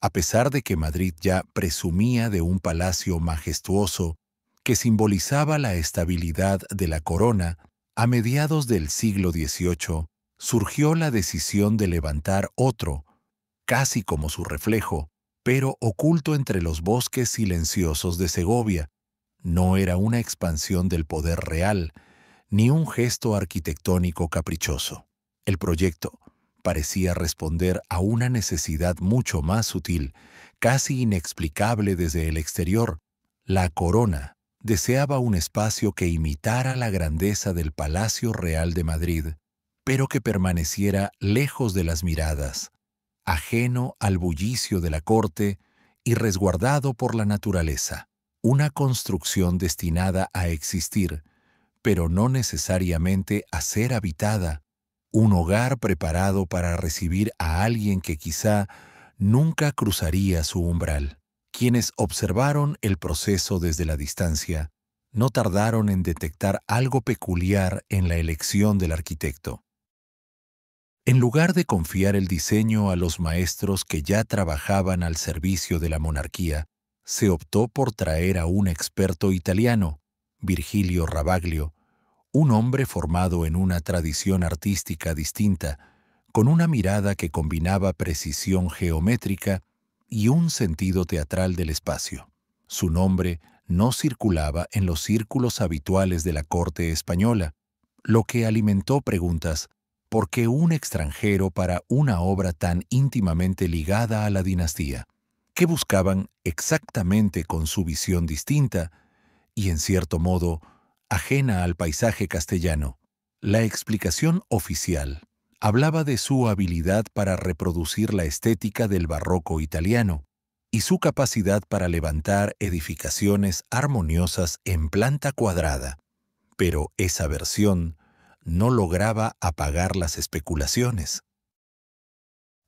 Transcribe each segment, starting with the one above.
A pesar de que Madrid ya presumía de un palacio majestuoso que simbolizaba la estabilidad de la corona, a mediados del siglo XVIII surgió la decisión de levantar otro, casi como su reflejo, pero oculto entre los bosques silenciosos de Segovia. No era una expansión del poder real, ni un gesto arquitectónico caprichoso. El proyecto parecía responder a una necesidad mucho más sutil, casi inexplicable desde el exterior. La corona deseaba un espacio que imitara la grandeza del Palacio Real de Madrid, pero que permaneciera lejos de las miradas, ajeno al bullicio de la corte y resguardado por la naturaleza. Una construcción destinada a existir, pero no necesariamente a ser habitada, un hogar preparado para recibir a alguien que quizá nunca cruzaría su umbral. Quienes observaron el proceso desde la distancia no tardaron en detectar algo peculiar en la elección del arquitecto. En lugar de confiar el diseño a los maestros que ya trabajaban al servicio de la monarquía, se optó por traer a un experto italiano, Virgilio Ravaglio, un hombre formado en una tradición artística distinta, con una mirada que combinaba precisión geométrica y un sentido teatral del espacio. Su nombre no circulaba en los círculos habituales de la corte española, lo que alimentó preguntas: ¿por qué un extranjero para una obra tan íntimamente ligada a la dinastía? ¿Qué buscaban exactamente con su visión distinta y, en cierto modo, ajena al paisaje castellano? La explicación oficial hablaba de su habilidad para reproducir la estética del barroco italiano y su capacidad para levantar edificaciones armoniosas en planta cuadrada. Pero esa versión no lograba apagar las especulaciones.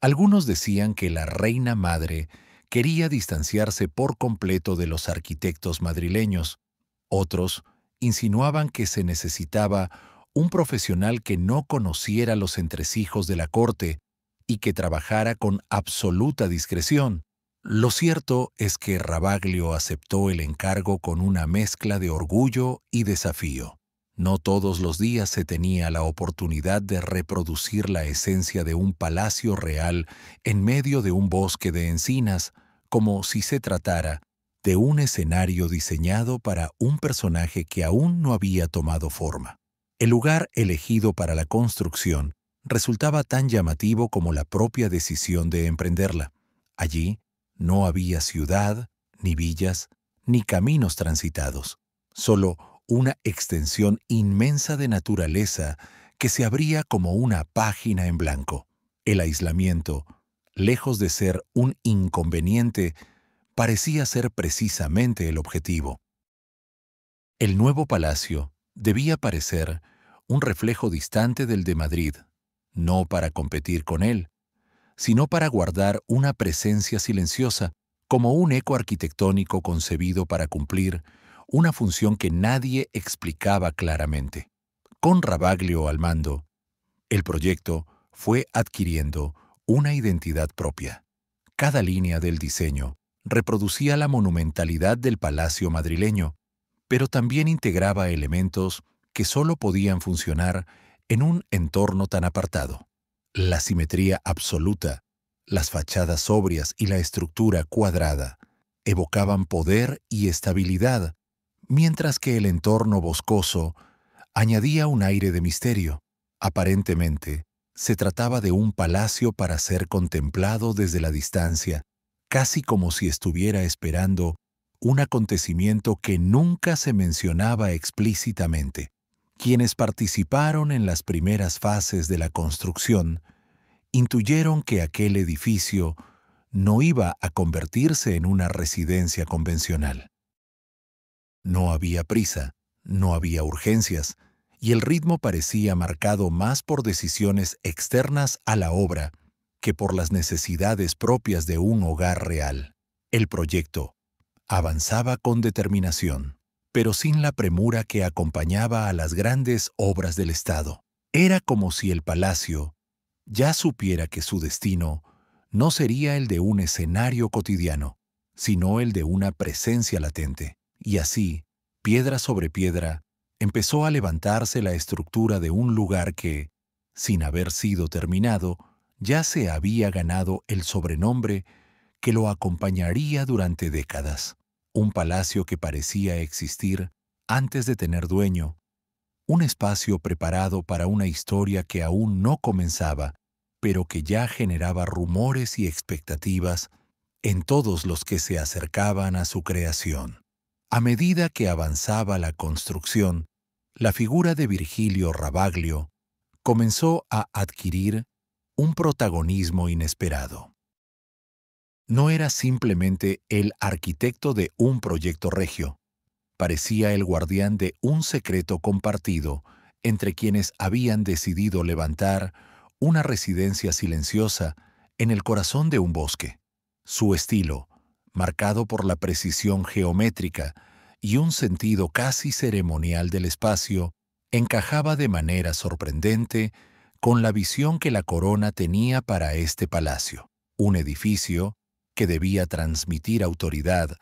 Algunos decían que la reina madre quería distanciarse por completo de los arquitectos madrileños. Otros insinuaban que se necesitaba un profesional que no conociera los entresijos de la corte y que trabajara con absoluta discreción. Lo cierto es que Ravaglio aceptó el encargo con una mezcla de orgullo y desafío. No todos los días se tenía la oportunidad de reproducir la esencia de un palacio real en medio de un bosque de encinas, como si se tratara de un escenario diseñado para un personaje que aún no había tomado forma. El lugar elegido para la construcción resultaba tan llamativo como la propia decisión de emprenderla. Allí no había ciudad, ni villas, ni caminos transitados, solo una extensión inmensa de naturaleza que se abría como una página en blanco. El aislamiento, lejos de ser un inconveniente, parecía ser precisamente el objetivo. El nuevo palacio debía parecer un reflejo distante del de Madrid, no para competir con él, sino para guardar una presencia silenciosa, como un eco arquitectónico concebido para cumplir una función que nadie explicaba claramente. Con Ravaglio al mando, el proyecto fue adquiriendo una identidad propia. Cada línea del diseño reproducía la monumentalidad del palacio madrileño, pero también integraba elementos que solo podían funcionar en un entorno tan apartado. La simetría absoluta, las fachadas sobrias y la estructura cuadrada evocaban poder y estabilidad, mientras que el entorno boscoso añadía un aire de misterio. Aparentemente, se trataba de un palacio para ser contemplado desde la distancia, casi como si estuviera esperando un acontecimiento que nunca se mencionaba explícitamente. Quienes participaron en las primeras fases de la construcción intuyeron que aquel edificio no iba a convertirse en una residencia convencional. No había prisa, no había urgencias, y el ritmo parecía marcado más por decisiones externas a la obra que por las necesidades propias de un hogar real. El proyecto avanzaba con determinación, pero sin la premura que acompañaba a las grandes obras del Estado. Era como si el palacio ya supiera que su destino no sería el de un escenario cotidiano, sino el de una presencia latente. Y así, piedra sobre piedra, empezó a levantarse la estructura de un lugar que, sin haber sido terminado, ya se había ganado el sobrenombre que lo acompañaría durante décadas. Un palacio que parecía existir antes de tener dueño, un espacio preparado para una historia que aún no comenzaba, pero que ya generaba rumores y expectativas en todos los que se acercaban a su creación. A medida que avanzaba la construcción, la figura de Virgilio Ravaglio comenzó a adquirir un protagonismo inesperado. No era simplemente el arquitecto de un proyecto regio, parecía el guardián de un secreto compartido entre quienes habían decidido levantar una residencia silenciosa en el corazón de un bosque. Su estilo, marcado por la precisión geométrica y un sentido casi ceremonial del espacio, encajaba de manera sorprendente con la visión que la corona tenía para este palacio, un edificio que debía transmitir autoridad,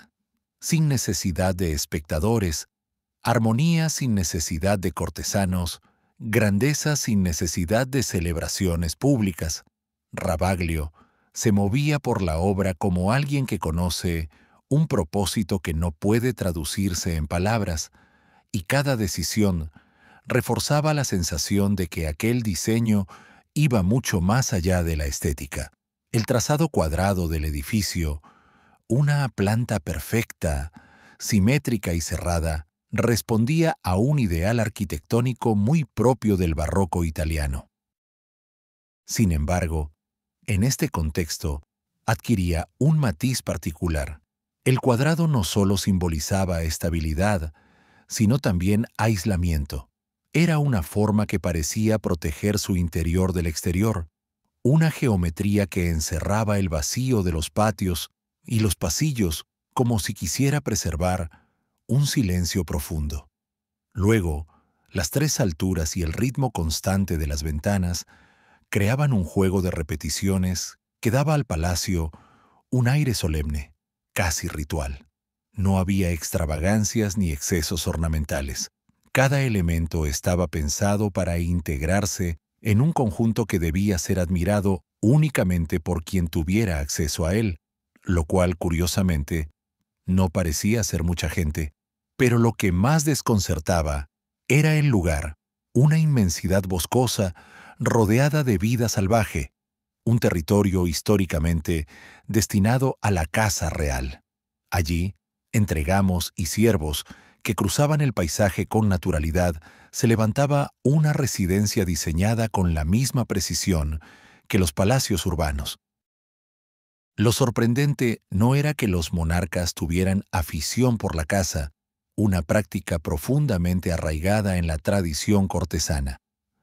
sin necesidad de espectadores, armonía sin necesidad de cortesanos, grandeza sin necesidad de celebraciones públicas. Ravaglio se movía por la obra como alguien que conoce un propósito que no puede traducirse en palabras, y cada decisión reforzaba la sensación de que aquel diseño iba mucho más allá de la estética. El trazado cuadrado del edificio, una planta perfecta, simétrica y cerrada, respondía a un ideal arquitectónico muy propio del barroco italiano. Sin embargo, en este contexto, adquiría un matiz particular. El cuadrado no solo simbolizaba estabilidad, sino también aislamiento. Era una forma que parecía proteger su interior del exterior, una geometría que encerraba el vacío de los patios y los pasillos como si quisiera preservar un silencio profundo. Luego, las tres alturas y el ritmo constante de las ventanas creaban un juego de repeticiones que daba al palacio un aire solemne, casi ritual. No había extravagancias ni excesos ornamentales. Cada elemento estaba pensado para integrarse en un conjunto que debía ser admirado únicamente por quien tuviera acceso a él, lo cual, curiosamente, no parecía ser mucha gente. Pero lo que más desconcertaba era el lugar, una inmensidad boscosa rodeada de vida salvaje, un territorio históricamente destinado a la caza real. Allí, entre gamos y ciervos que cruzaban el paisaje con naturalidad, se levantaba una residencia diseñada con la misma precisión que los palacios urbanos. Lo sorprendente no era que los monarcas tuvieran afición por la caza, una práctica profundamente arraigada en la tradición cortesana,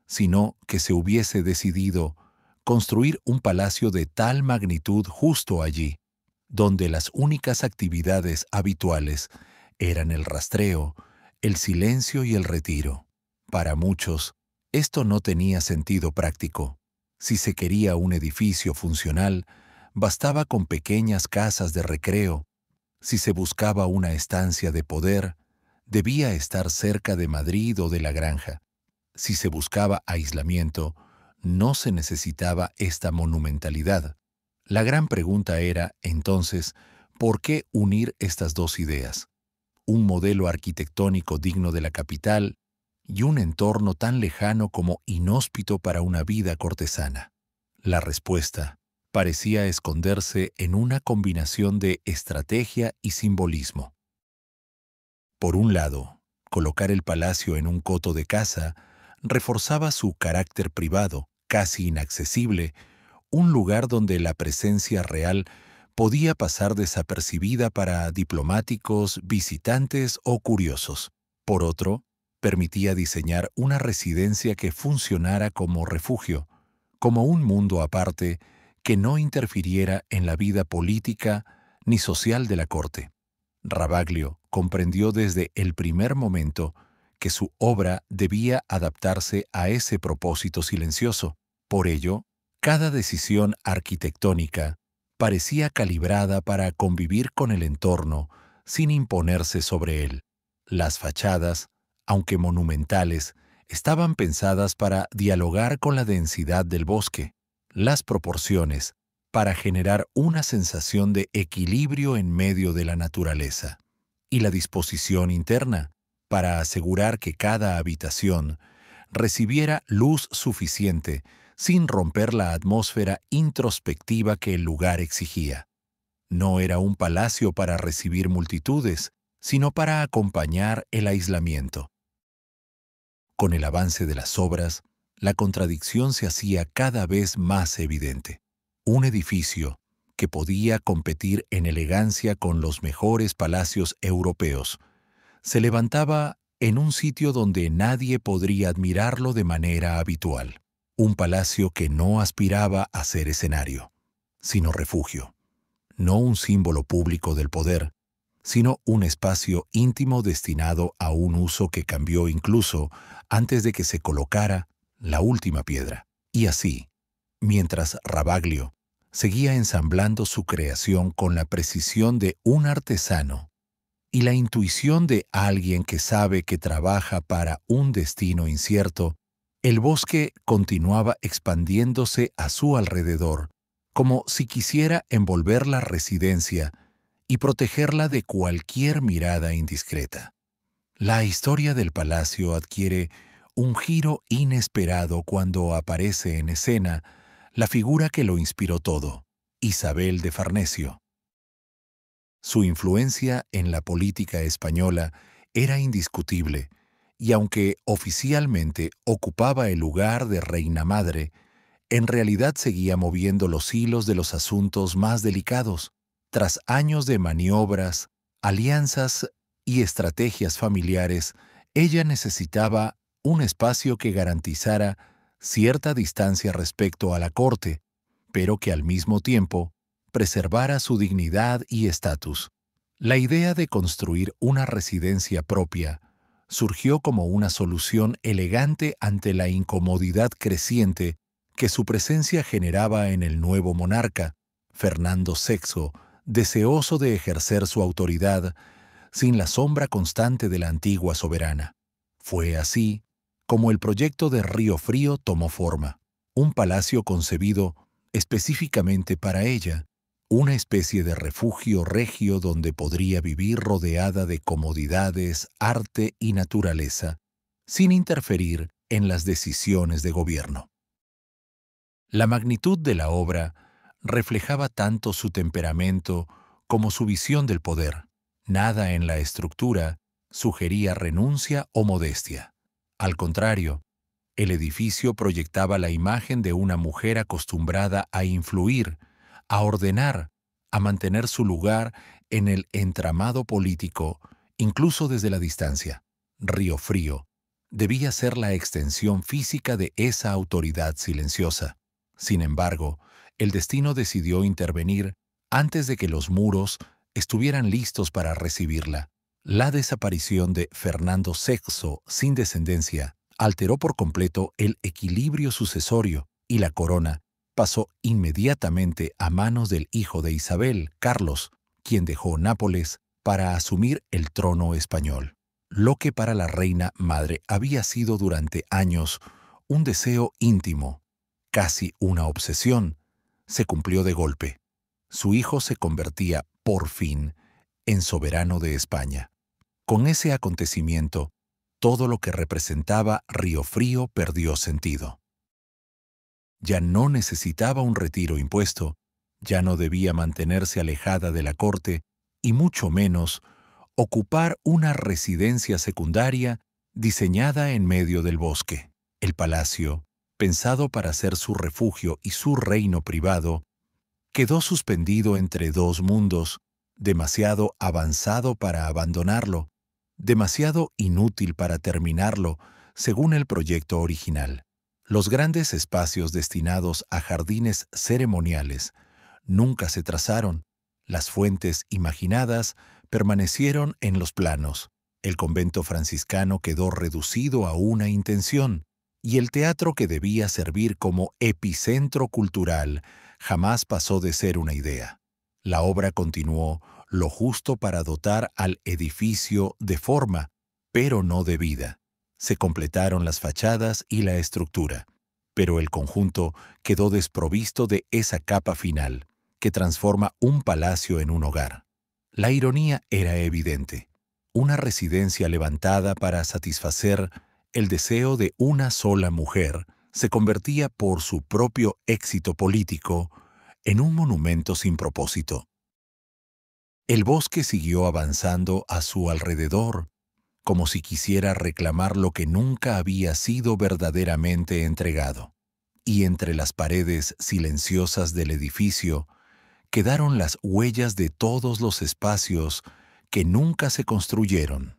sino que se hubiese decidido construir un palacio de tal magnitud justo allí, donde las únicas actividades habituales eran el rastreo, el silencio y el retiro. Para muchos, esto no tenía sentido práctico. Si se quería un edificio funcional, bastaba con pequeñas casas de recreo. Si se buscaba una estancia de poder, debía estar cerca de Madrid o de la Granja. Si se buscaba aislamiento, no se necesitaba esta monumentalidad. La gran pregunta era, entonces, ¿por qué unir estas dos ideas? Un modelo arquitectónico digno de la capital y un entorno tan lejano como inhóspito para una vida cortesana. La respuesta parecía esconderse en una combinación de estrategia y simbolismo. Por un lado, colocar el palacio en un coto de caza reforzaba su carácter privado, casi inaccesible, un lugar donde la presencia real podía pasar desapercibida para diplomáticos, visitantes o curiosos. Por otro, permitía diseñar una residencia que funcionara como refugio, como un mundo aparte que no interfiriera en la vida política ni social de la corte. Ravaglio comprendió desde el primer momento que su obra debía adaptarse a ese propósito silencioso. Por ello, cada decisión arquitectónica parecía calibrada para convivir con el entorno sin imponerse sobre él. Las fachadas, aunque monumentales, estaban pensadas para dialogar con la densidad del bosque, las proporciones, para generar una sensación de equilibrio en medio de la naturaleza, y la disposición interna, para asegurar que cada habitación recibiera luz suficiente sin romper la atmósfera introspectiva que el lugar exigía. No era un palacio para recibir multitudes, sino para acompañar el aislamiento. Con el avance de las obras, la contradicción se hacía cada vez más evidente. Un edificio que podía competir en elegancia con los mejores palacios europeos se levantaba en un sitio donde nadie podría admirarlo de manera habitual. Un palacio que no aspiraba a ser escenario, sino refugio. No un símbolo público del poder, sino un espacio íntimo destinado a un uso que cambió incluso antes de que se colocara la última piedra. Y así, mientras Ravaglio seguía ensamblando su creación con la precisión de un artesano y la intuición de alguien que sabe que trabaja para un destino incierto, el bosque continuaba expandiéndose a su alrededor, como si quisiera envolver la residencia y protegerla de cualquier mirada indiscreta. La historia del palacio adquiere un giro inesperado cuando aparece en escena la figura que lo inspiró todo, Isabel de Farnesio. Su influencia en la política española era indiscutible, y aunque oficialmente ocupaba el lugar de reina madre, en realidad seguía moviendo los hilos de los asuntos más delicados. Tras años de maniobras, alianzas y estrategias familiares, ella necesitaba un espacio que garantizara cierta distancia respecto a la corte, pero que al mismo tiempo preservara su dignidad y estatus. La idea de construir una residencia propia surgió como una solución elegante ante la incomodidad creciente que su presencia generaba en el nuevo monarca, Fernando VI, deseoso de ejercer su autoridad sin la sombra constante de la antigua soberana. Fue así como el proyecto de Río Frío tomó forma, un palacio concebido específicamente para ella, una especie de refugio regio donde podría vivir rodeada de comodidades, arte y naturaleza, sin interferir en las decisiones de gobierno. La magnitud de la obra reflejaba tanto su temperamento como su visión del poder. Nada en la estructura sugería renuncia o modestia. Al contrario, el edificio proyectaba la imagen de una mujer acostumbrada a influir, a ordenar, a mantener su lugar en el entramado político, incluso desde la distancia. Río Frío debía ser la extensión física de esa autoridad silenciosa. Sin embargo, el destino decidió intervenir antes de que los muros estuvieran listos para recibirla. La desaparición de Fernando VI sin descendencia alteró por completo el equilibrio sucesorio y la corona pasó inmediatamente a manos del hijo de Isabel, Carlos, quien dejó Nápoles para asumir el trono español. Lo que para la reina madre había sido durante años un deseo íntimo, casi una obsesión, se cumplió de golpe. Su hijo se convertía, por fin, en soberano de España. Con ese acontecimiento, todo lo que representaba Río Frío perdió sentido. Ya no necesitaba un retiro impuesto, ya no debía mantenerse alejada de la corte y mucho menos ocupar una residencia secundaria diseñada en medio del bosque. El palacio, pensado para ser su refugio y su reino privado, quedó suspendido entre dos mundos, demasiado avanzado para abandonarlo, demasiado inútil para terminarlo, según el proyecto original. Los grandes espacios destinados a jardines ceremoniales nunca se trazaron, las fuentes imaginadas permanecieron en los planos, el convento franciscano quedó reducido a una intención, y el teatro que debía servir como epicentro cultural jamás pasó de ser una idea. La obra continuó lo justo para dotar al edificio de forma, pero no de vida. Se completaron las fachadas y la estructura, pero el conjunto quedó desprovisto de esa capa final, que transforma un palacio en un hogar. La ironía era evidente. Una residencia levantada para satisfacer el deseo de una sola mujer se convertía por su propio éxito político en un monumento sin propósito. El bosque siguió avanzando a su alrededor, como si quisiera reclamar lo que nunca había sido verdaderamente entregado. Y entre las paredes silenciosas del edificio quedaron las huellas de todos los espacios que nunca se construyeron.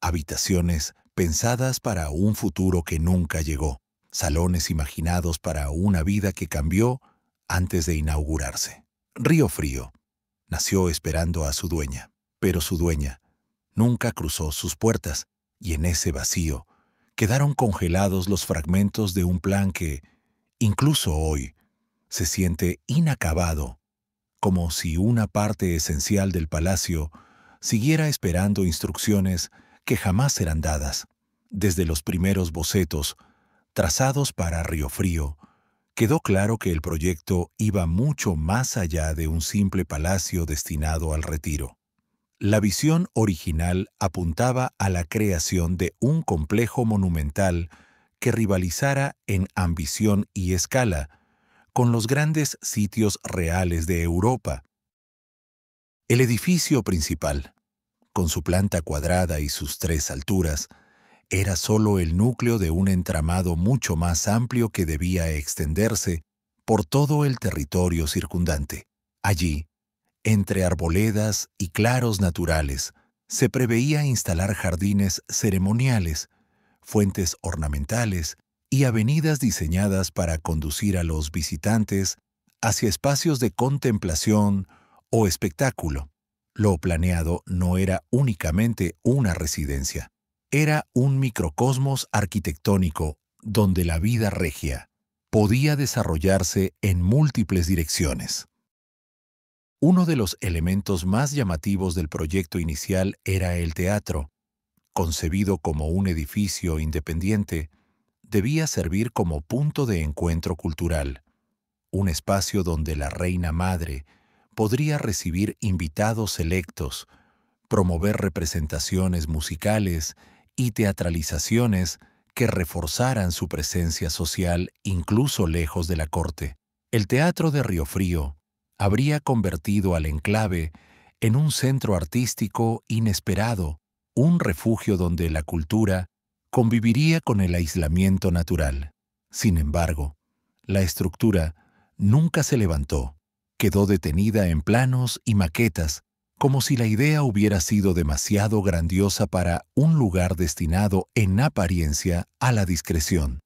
Habitaciones pensadas para un futuro que nunca llegó. Salones imaginados para una vida que cambió antes de inaugurarse. Río Frío nació esperando a su dueña, pero su dueña nunca cruzó sus puertas, y en ese vacío quedaron congelados los fragmentos de un plan que, incluso hoy, se siente inacabado, como si una parte esencial del palacio siguiera esperando instrucciones que jamás serán dadas. Desde los primeros bocetos, trazados para Río Frío, quedó claro que el proyecto iba mucho más allá de un simple palacio destinado al retiro. La visión original apuntaba a la creación de un complejo monumental que rivalizara en ambición y escala con los grandes sitios reales de Europa. El edificio principal, con su planta cuadrada y sus 3 alturas, era solo el núcleo de un entramado mucho más amplio que debía extenderse por todo el territorio circundante. Allí, entre arboledas y claros naturales, se preveía instalar jardines ceremoniales, fuentes ornamentales y avenidas diseñadas para conducir a los visitantes hacia espacios de contemplación o espectáculo. Lo planeado no era únicamente una residencia, era un microcosmos arquitectónico donde la vida regia podía desarrollarse en múltiples direcciones. Uno de los elementos más llamativos del proyecto inicial era el teatro. Concebido como un edificio independiente, debía servir como punto de encuentro cultural, un espacio donde la reina madre podría recibir invitados selectos, promover representaciones musicales y teatralizaciones que reforzaran su presencia social incluso lejos de la corte. El Teatro de Río Frío habría convertido al enclave en un centro artístico inesperado, un refugio donde la cultura conviviría con el aislamiento natural. Sin embargo, la estructura nunca se levantó, quedó detenida en planos y maquetas, como si la idea hubiera sido demasiado grandiosa para un lugar destinado en apariencia a la discreción.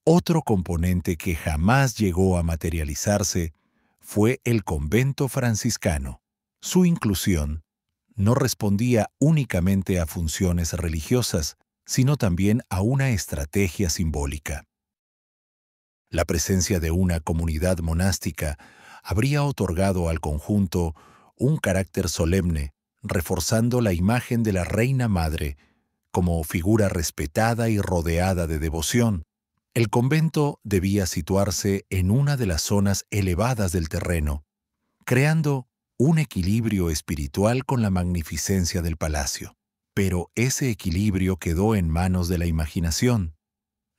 Otro componente que jamás llegó a materializarse fue el convento franciscano. Su inclusión no respondía únicamente a funciones religiosas, sino también a una estrategia simbólica. La presencia de una comunidad monástica habría otorgado al conjunto un carácter solemne, reforzando la imagen de la Reina Madre como figura respetada y rodeada de devoción. El convento debía situarse en una de las zonas elevadas del terreno, creando un equilibrio espiritual con la magnificencia del palacio. Pero ese equilibrio quedó en manos de la imaginación.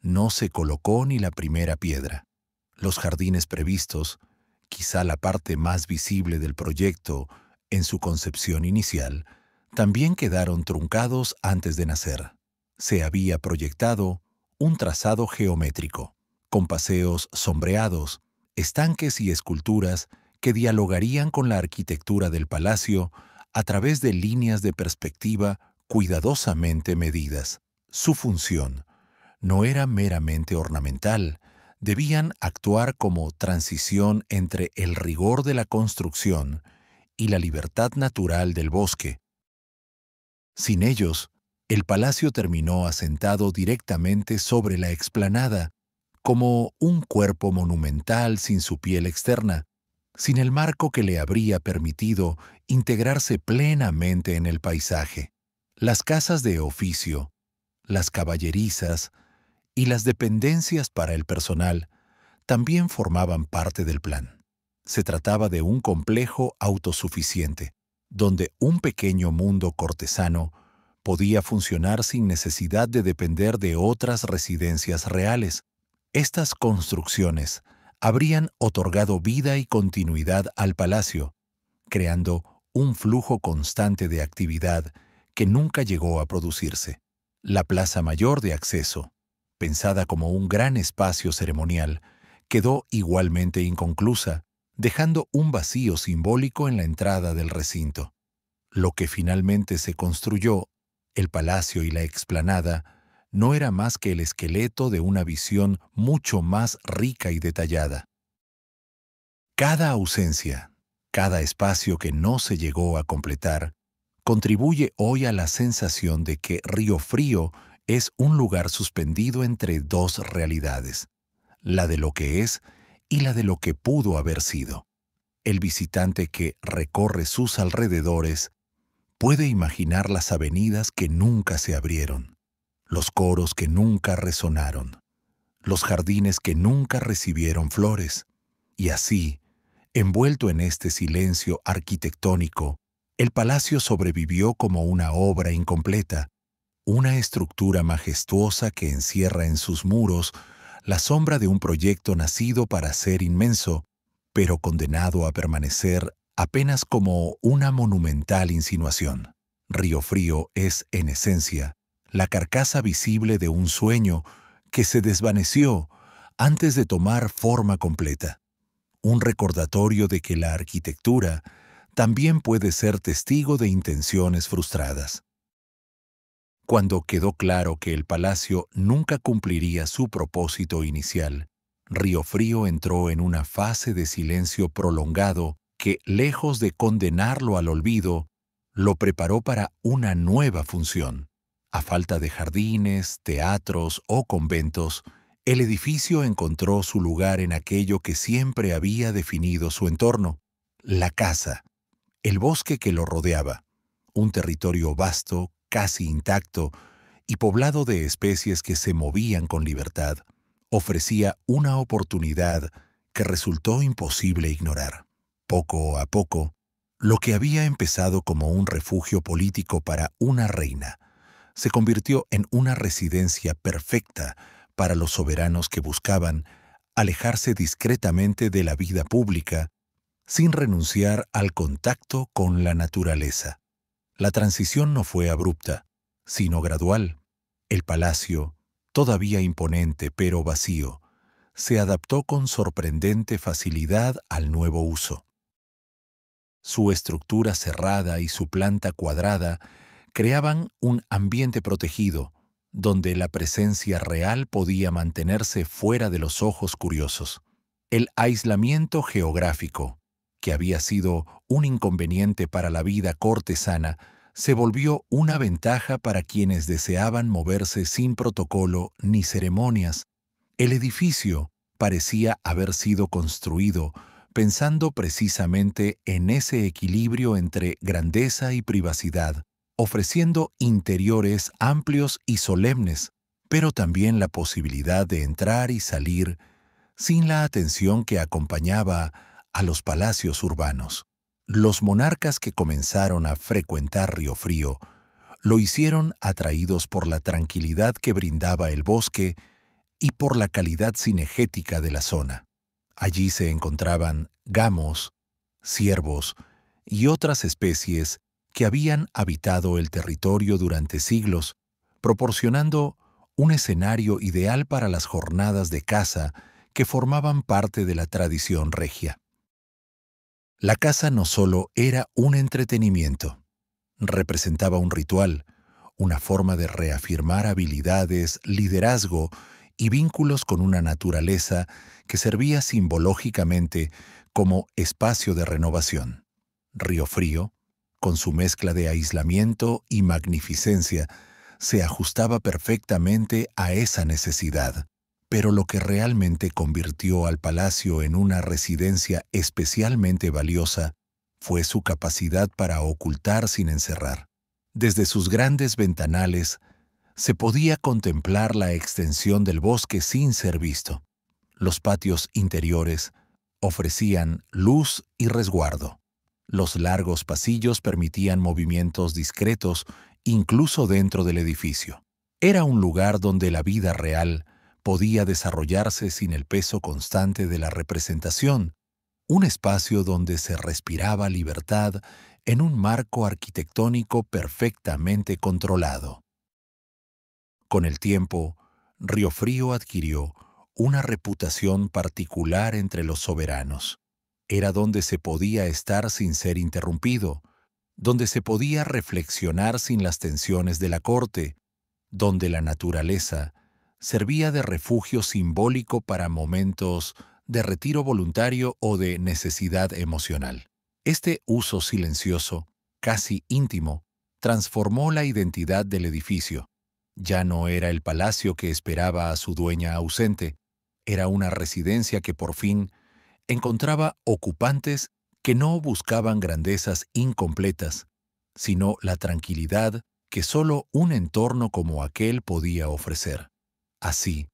No se colocó ni la primera piedra. Los jardines previstos, quizá la parte más visible del proyecto en su concepción inicial, también quedaron truncados antes de nacer. Se había proyectado un trazado geométrico, con paseos sombreados, estanques y esculturas que dialogarían con la arquitectura del palacio a través de líneas de perspectiva cuidadosamente medidas. Su función no era meramente ornamental, debían actuar como transición entre el rigor de la construcción y la libertad natural del bosque. Sin ellos, el palacio terminó asentado directamente sobre la explanada, como un cuerpo monumental sin su piel externa. sin el marco que le habría permitido integrarse plenamente en el paisaje. Las casas de oficio, las caballerizas y las dependencias para el personal también formaban parte del plan. Se trataba de un complejo autosuficiente, donde un pequeño mundo cortesano podía funcionar sin necesidad de depender de otras residencias reales. Estas construcciones habrían otorgado vida y continuidad al palacio, creando un flujo constante de actividad que nunca llegó a producirse. La plaza mayor de acceso, pensada como un gran espacio ceremonial, quedó igualmente inconclusa, dejando un vacío simbólico en la entrada del recinto. Lo que finalmente se construyó, el palacio y la explanada, no era más que el esqueleto de una visión mucho más rica y detallada. Cada ausencia, cada espacio que no se llegó a completar, contribuye hoy a la sensación de que Río Frío es un lugar suspendido entre dos realidades, la de lo que es y la de lo que pudo haber sido. El visitante que recorre sus alrededores puede imaginar las avenidas que nunca se abrieron, los coros que nunca resonaron, los jardines que nunca recibieron flores, y así, envuelto en este silencio arquitectónico, el palacio sobrevivió como una obra incompleta, una estructura majestuosa que encierra en sus muros la sombra de un proyecto nacido para ser inmenso, pero condenado a permanecer apenas como una monumental insinuación. Río Frío es, en esencia, la carcasa visible de un sueño que se desvaneció antes de tomar forma completa. Un recordatorio de que la arquitectura también puede ser testigo de intenciones frustradas. Cuando quedó claro que el palacio nunca cumpliría su propósito inicial, Río Frío entró en una fase de silencio prolongado que, lejos de condenarlo al olvido, lo preparó para una nueva función. A falta de jardines, teatros o conventos, el edificio encontró su lugar en aquello que siempre había definido su entorno: la casa, el bosque que lo rodeaba, un territorio vasto, casi intacto y poblado de especies que se movían con libertad, ofrecía una oportunidad que resultó imposible ignorar. Poco a poco, lo que había empezado como un refugio político para una reina se convirtió en una residencia perfecta para los soberanos que buscaban alejarse discretamente de la vida pública sin renunciar al contacto con la naturaleza. La transición no fue abrupta, sino gradual. El palacio, todavía imponente pero vacío, se adaptó con sorprendente facilidad al nuevo uso. Su estructura cerrada y su planta cuadrada creaban un ambiente protegido, donde la presencia real podía mantenerse fuera de los ojos curiosos. El aislamiento geográfico, que había sido un inconveniente para la vida cortesana, se volvió una ventaja para quienes deseaban moverse sin protocolo ni ceremonias. El edificio parecía haber sido construido pensando precisamente en ese equilibrio entre grandeza y privacidad, ofreciendo interiores amplios y solemnes, pero también la posibilidad de entrar y salir sin la atención que acompañaba a los palacios urbanos. Los monarcas que comenzaron a frecuentar Río Frío lo hicieron atraídos por la tranquilidad que brindaba el bosque y por la calidad cinegética de la zona. Allí se encontraban gamos, ciervos y otras especies que habían habitado el territorio durante siglos, proporcionando un escenario ideal para las jornadas de caza que formaban parte de la tradición regia. La caza no solo era un entretenimiento, representaba un ritual, una forma de reafirmar habilidades, liderazgo y vínculos con una naturaleza que servía simbológicamente como espacio de renovación. Río Frío, con su mezcla de aislamiento y magnificencia, se ajustaba perfectamente a esa necesidad, Pero lo que realmente convirtió al palacio en una residencia especialmente valiosa fue su capacidad para ocultar sin encerrar. Desde sus grandes ventanales se podía contemplar la extensión del bosque sin ser visto. Los patios interiores ofrecían luz y resguardo. Los largos pasillos permitían movimientos discretos incluso dentro del edificio. Era un lugar donde la vida real podía desarrollarse sin el peso constante de la representación, un espacio donde se respiraba libertad en un marco arquitectónico perfectamente controlado. Con el tiempo, Riofrío adquirió una reputación particular entre los soberanos. Era donde se podía estar sin ser interrumpido, donde se podía reflexionar sin las tensiones de la corte, donde la naturaleza servía de refugio simbólico para momentos de retiro voluntario o de necesidad emocional. Este uso silencioso, casi íntimo, transformó la identidad del edificio. Ya no era el palacio que esperaba a su dueña ausente, era una residencia que por fin encontraba ocupantes que no buscaban grandezas incompletas, sino la tranquilidad que solo un entorno como aquel podía ofrecer. Así,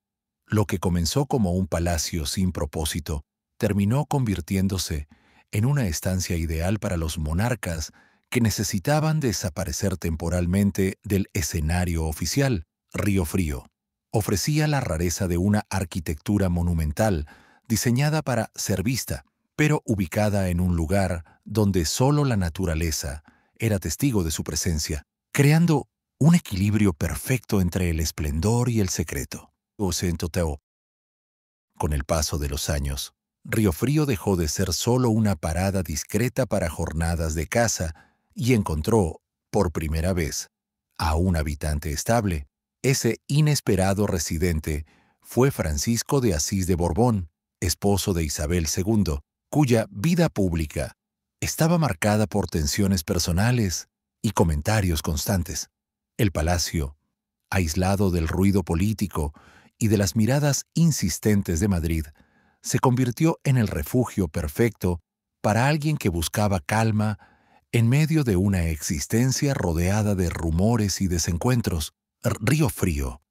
lo que comenzó como un palacio sin propósito, terminó convirtiéndose en una estancia ideal para los monarcas que necesitaban desaparecer temporalmente del escenario oficial. Riofrío ofrecía la rareza de una arquitectura monumental diseñada para ser vista, pero ubicada en un lugar donde solo la naturaleza era testigo de su presencia, creando un equilibrio perfecto entre el esplendor y el secreto. Con el paso de los años, Riofrío dejó de ser solo una parada discreta para jornadas de caza y encontró, por primera vez, a un habitante estable. Ese inesperado residente fue Francisco de Asís de Borbón, esposo de Isabel II, cuya vida pública estaba marcada por tensiones personales y comentarios constantes. El palacio, aislado del ruido político y de las miradas insistentes de Madrid, se convirtió en el refugio perfecto para alguien que buscaba calma en medio de una existencia rodeada de rumores y desencuentros. Riofrío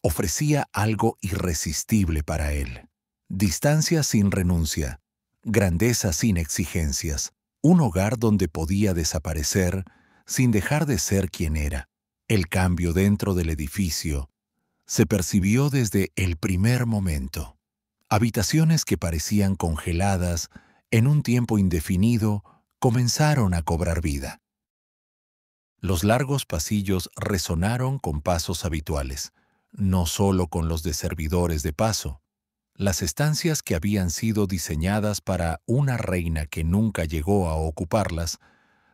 ofrecía algo irresistible para él: distancia sin renuncia, grandeza sin exigencias, un hogar donde podía desaparecer sin dejar de ser quien era. El cambio dentro del edificio se percibió desde el primer momento. Habitaciones que parecían congeladas en un tiempo indefinido comenzaron a cobrar vida. Los largos pasillos resonaron con pasos habituales, no solo con los de servidores de paso. Las estancias que habían sido diseñadas para una reina que nunca llegó a ocuparlas,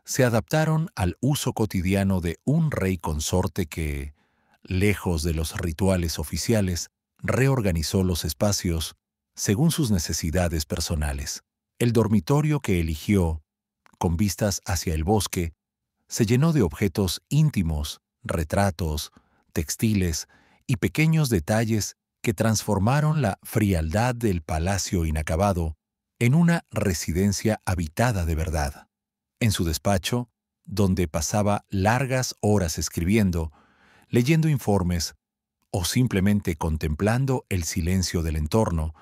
se adaptaron al uso cotidiano de un rey consorte que, lejos de los rituales oficiales, reorganizó los espacios según sus necesidades personales. El dormitorio que eligió, con vistas hacia el bosque, se llenó de objetos íntimos, retratos, textiles y pequeños detalles que transformaron la frialdad del palacio inacabado en una residencia habitada de verdad. En su despacho, donde pasaba largas horas escribiendo, leyendo informes o simplemente contemplando el silencio del entorno,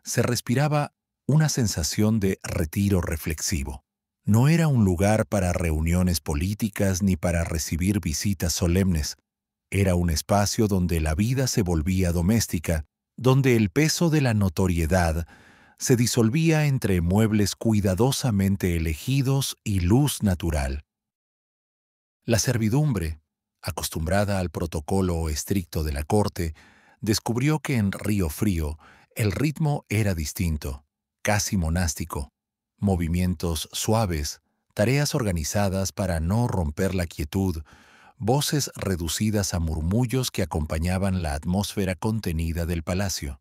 se respiraba una sensación de retiro reflexivo. No era un lugar para reuniones políticas ni para recibir visitas solemnes. Era un espacio donde la vida se volvía doméstica, donde el peso de la notoriedad se disolvía entre muebles cuidadosamente elegidos y luz natural. La servidumbre, acostumbrada al protocolo estricto de la corte, descubrió que en Riofrío el ritmo era distinto, casi monástico. Movimientos suaves, tareas organizadas para no romper la quietud, voces reducidas a murmullos que acompañaban la atmósfera contenida del palacio.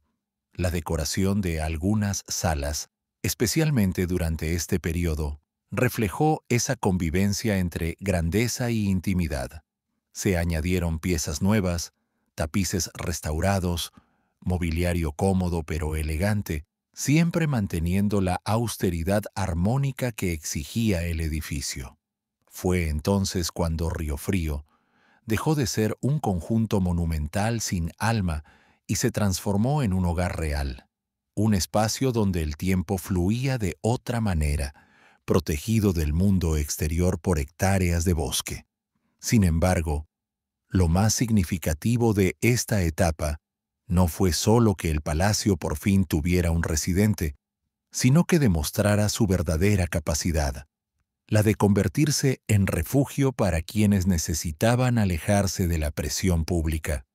La decoración de algunas salas, especialmente durante este periodo, reflejó esa convivencia entre grandeza y intimidad. Se añadieron piezas nuevas, tapices restaurados, mobiliario cómodo pero elegante, siempre manteniendo la austeridad armónica que exigía el edificio. Fue entonces cuando Riofrío dejó de ser un conjunto monumental sin alma y se transformó en un hogar real, un espacio donde el tiempo fluía de otra manera, protegido del mundo exterior por hectáreas de bosque. Sin embargo, lo más significativo de esta etapa no fue solo que el palacio por fin tuviera un residente, sino que demostrara su verdadera capacidad, la de convertirse en refugio para quienes necesitaban alejarse de la presión pública.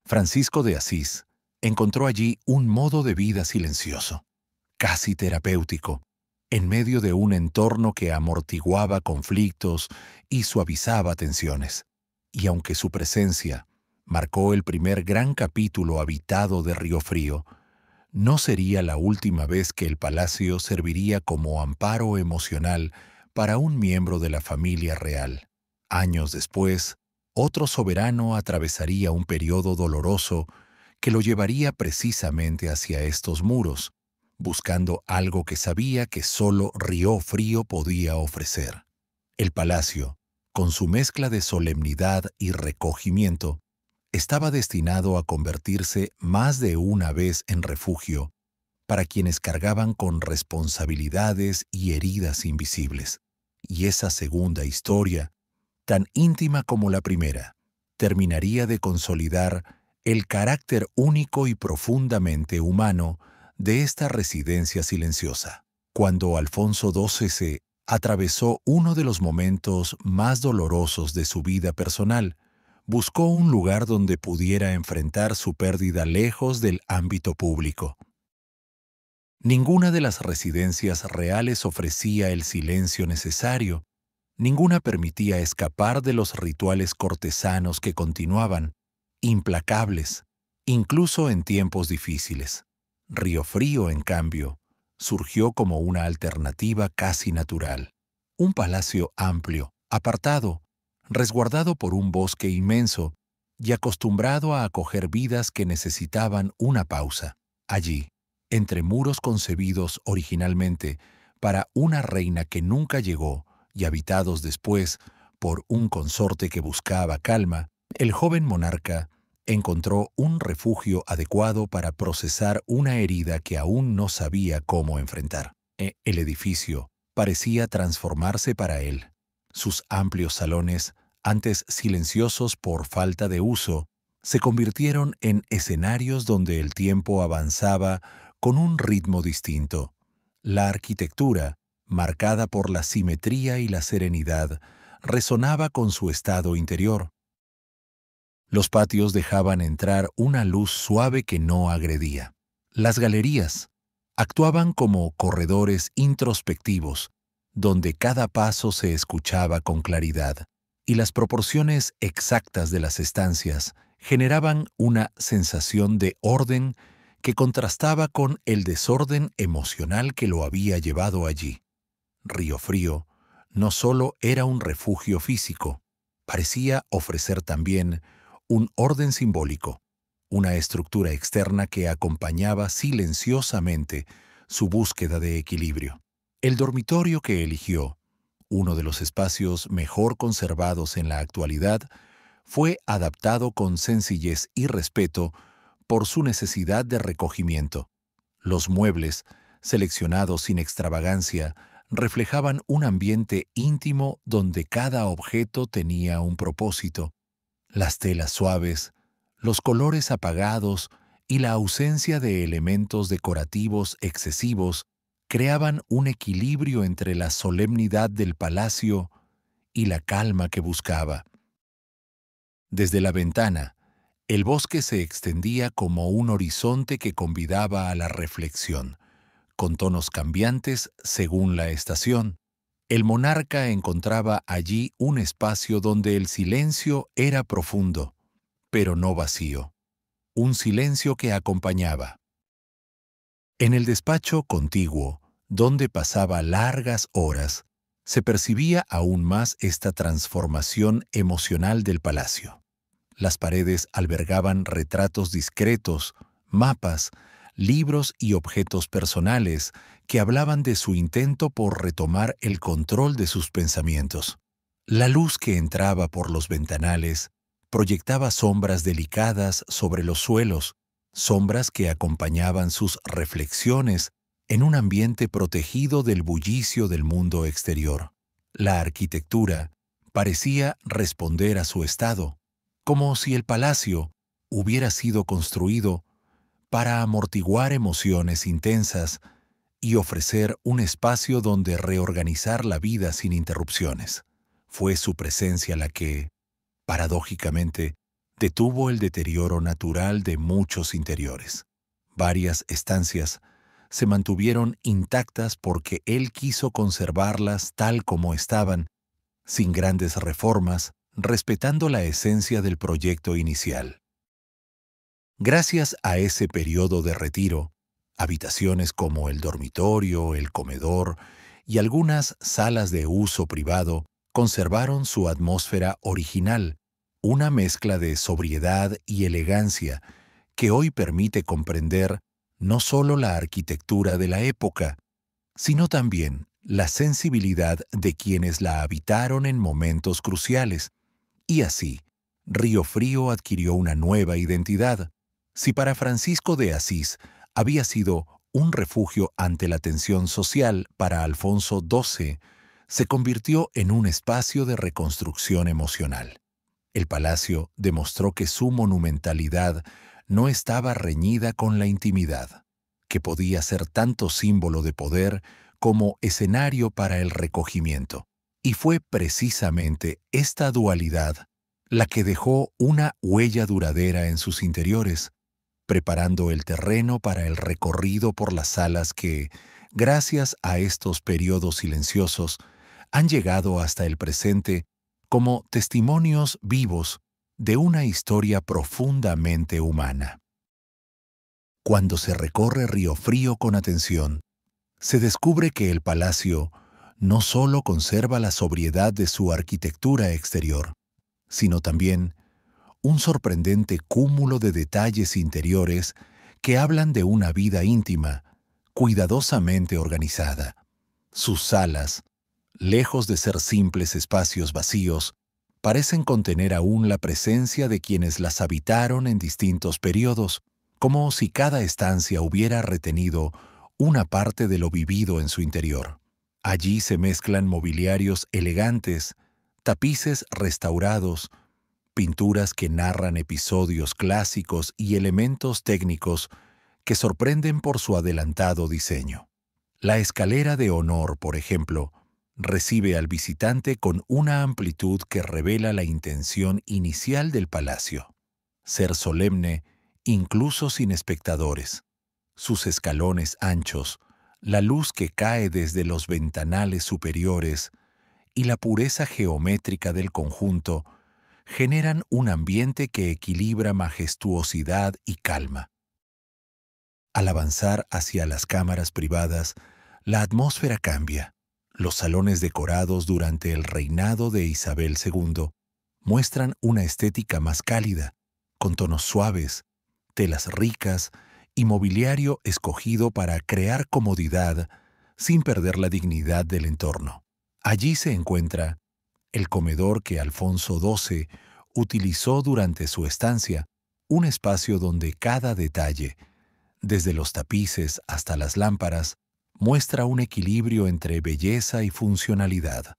Francisco de Asís encontró allí un modo de vida silencioso, casi terapéutico, en medio de un entorno que amortiguaba conflictos y suavizaba tensiones. Y aunque su presencia marcó el primer gran capítulo habitado de Riofrío, no sería la última vez que el palacio serviría como amparo emocional para un miembro de la familia real. Años después, otro soberano atravesaría un periodo doloroso que lo llevaría precisamente hacia estos muros, buscando algo que sabía que solo Riofrío podía ofrecer. El palacio, con su mezcla de solemnidad y recogimiento, estaba destinado a convertirse más de una vez en refugio para quienes cargaban con responsabilidades y heridas invisibles. Y esa segunda historia, tan íntima como la primera, terminaría de consolidar el carácter único y profundamente humano de esta residencia silenciosa. Cuando Alfonso XII se atravesó uno de los momentos más dolorosos de su vida personal, buscó un lugar donde pudiera enfrentar su pérdida lejos del ámbito público. Ninguna de las residencias reales ofrecía el silencio necesario, ninguna permitía escapar de los rituales cortesanos que continuaban, implacables, incluso en tiempos difíciles. Riofrío, en cambio, surgió como una alternativa casi natural. Un palacio amplio, apartado, resguardado por un bosque inmenso y acostumbrado a acoger vidas que necesitaban una pausa. Allí, entre muros concebidos originalmente para una reina que nunca llegó y habitados después por un consorte que buscaba calma, el joven monarca encontró un refugio adecuado para procesar una herida que aún no sabía cómo enfrentar. El edificio parecía transformarse para él. Sus amplios salones, antes silenciosos por falta de uso, se convirtieron en escenarios donde el tiempo avanzaba con un ritmo distinto. La arquitectura, marcada por la simetría y la serenidad, resonaba con su estado interior. Los patios dejaban entrar una luz suave que no agredía. Las galerías actuaban como corredores introspectivos, donde cada paso se escuchaba con claridad, y las proporciones exactas de las estancias generaban una sensación de orden que contrastaba con el desorden emocional que lo había llevado allí. Riofrío no solo era un refugio físico, parecía ofrecer también un orden simbólico, una estructura externa que acompañaba silenciosamente su búsqueda de equilibrio. El dormitorio que eligió, uno de los espacios mejor conservados en la actualidad, fue adaptado con sencillez y respeto por su necesidad de recogimiento. Los muebles, seleccionados sin extravagancia, reflejaban un ambiente íntimo donde cada objeto tenía un propósito. Las telas suaves, los colores apagados y la ausencia de elementos decorativos excesivos creaban un equilibrio entre la solemnidad del palacio y la calma que buscaba. Desde la ventana, el bosque se extendía como un horizonte que convidaba a la reflexión, con tonos cambiantes según la estación. El monarca encontraba allí un espacio donde el silencio era profundo, pero no vacío, un silencio que acompañaba. En el despacho contiguo, donde pasaba largas horas, se percibía aún más esta transformación emocional del palacio. Las paredes albergaban retratos discretos, mapas, libros y objetos personales que hablaban de su intento por retomar el control de sus pensamientos. La luz que entraba por los ventanales proyectaba sombras delicadas sobre los suelos, sombras que acompañaban sus reflexiones en un ambiente protegido del bullicio del mundo exterior. La arquitectura parecía responder a su estado, como si el palacio hubiera sido construido para amortiguar emociones intensas y ofrecer un espacio donde reorganizar la vida sin interrupciones. Fue su presencia la que, paradójicamente, detuvo el deterioro natural de muchos interiores. Varias estancias se mantuvieron intactas porque él quiso conservarlas tal como estaban, sin grandes reformas, respetando la esencia del proyecto inicial. Gracias a ese periodo de retiro, habitaciones como el dormitorio, el comedor y algunas salas de uso privado conservaron su atmósfera original, una mezcla de sobriedad y elegancia que hoy permite comprender no solo la arquitectura de la época, sino también la sensibilidad de quienes la habitaron en momentos cruciales. Y así, Río Frío adquirió una nueva identidad. Si para Francisco de Asís había sido un refugio ante la tensión social, para Alfonso XII se convirtió en un espacio de reconstrucción emocional. El palacio demostró que su monumentalidad no estaba reñida con la intimidad, que podía ser tanto símbolo de poder como escenario para el recogimiento. Y fue precisamente esta dualidad la que dejó una huella duradera en sus interiores, preparando el terreno para el recorrido por las salas que, gracias a estos periodos silenciosos, han llegado hasta el presente como testimonios vivos de una historia profundamente humana. Cuando se recorre Río Frío con atención, se descubre que el palacio no solo conserva la sobriedad de su arquitectura exterior, sino también un sorprendente cúmulo de detalles interiores que hablan de una vida íntima, cuidadosamente organizada. Sus salas, lejos de ser simples espacios vacíos, parecen contener aún la presencia de quienes las habitaron en distintos periodos, como si cada estancia hubiera retenido una parte de lo vivido en su interior. Allí se mezclan mobiliarios elegantes, tapices restaurados, pinturas que narran episodios clásicos y elementos técnicos que sorprenden por su adelantado diseño. La escalera de honor, por ejemplo, recibe al visitante con una amplitud que revela la intención inicial del palacio: ser solemne incluso sin espectadores. Sus escalones anchos, la luz que cae desde los ventanales superiores y la pureza geométrica del conjunto generan un ambiente que equilibra majestuosidad y calma. Al avanzar hacia las cámaras privadas, la atmósfera cambia. Los salones decorados durante el reinado de Isabel II muestran una estética más cálida, con tonos suaves, telas ricas y mobiliario escogido para crear comodidad sin perder la dignidad del entorno. Allí se encuentra el comedor que Alfonso XII utilizó durante su estancia, un espacio donde cada detalle, desde los tapices hasta las lámparas, muestra un equilibrio entre belleza y funcionalidad.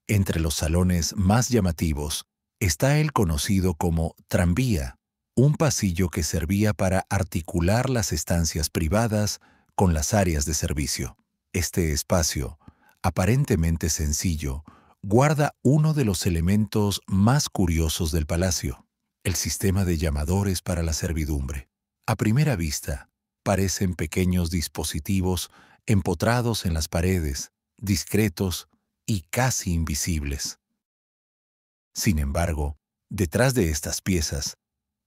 Entre los salones más llamativos está el conocido como tranvía, un pasillo que servía para articular las estancias privadas con las áreas de servicio. Este espacio, aparentemente sencillo, guarda uno de los elementos más curiosos del palacio: el sistema de llamadores para la servidumbre. A primera vista, parecen pequeños dispositivos empotrados en las paredes, discretos y casi invisibles. Sin embargo, detrás de estas piezas,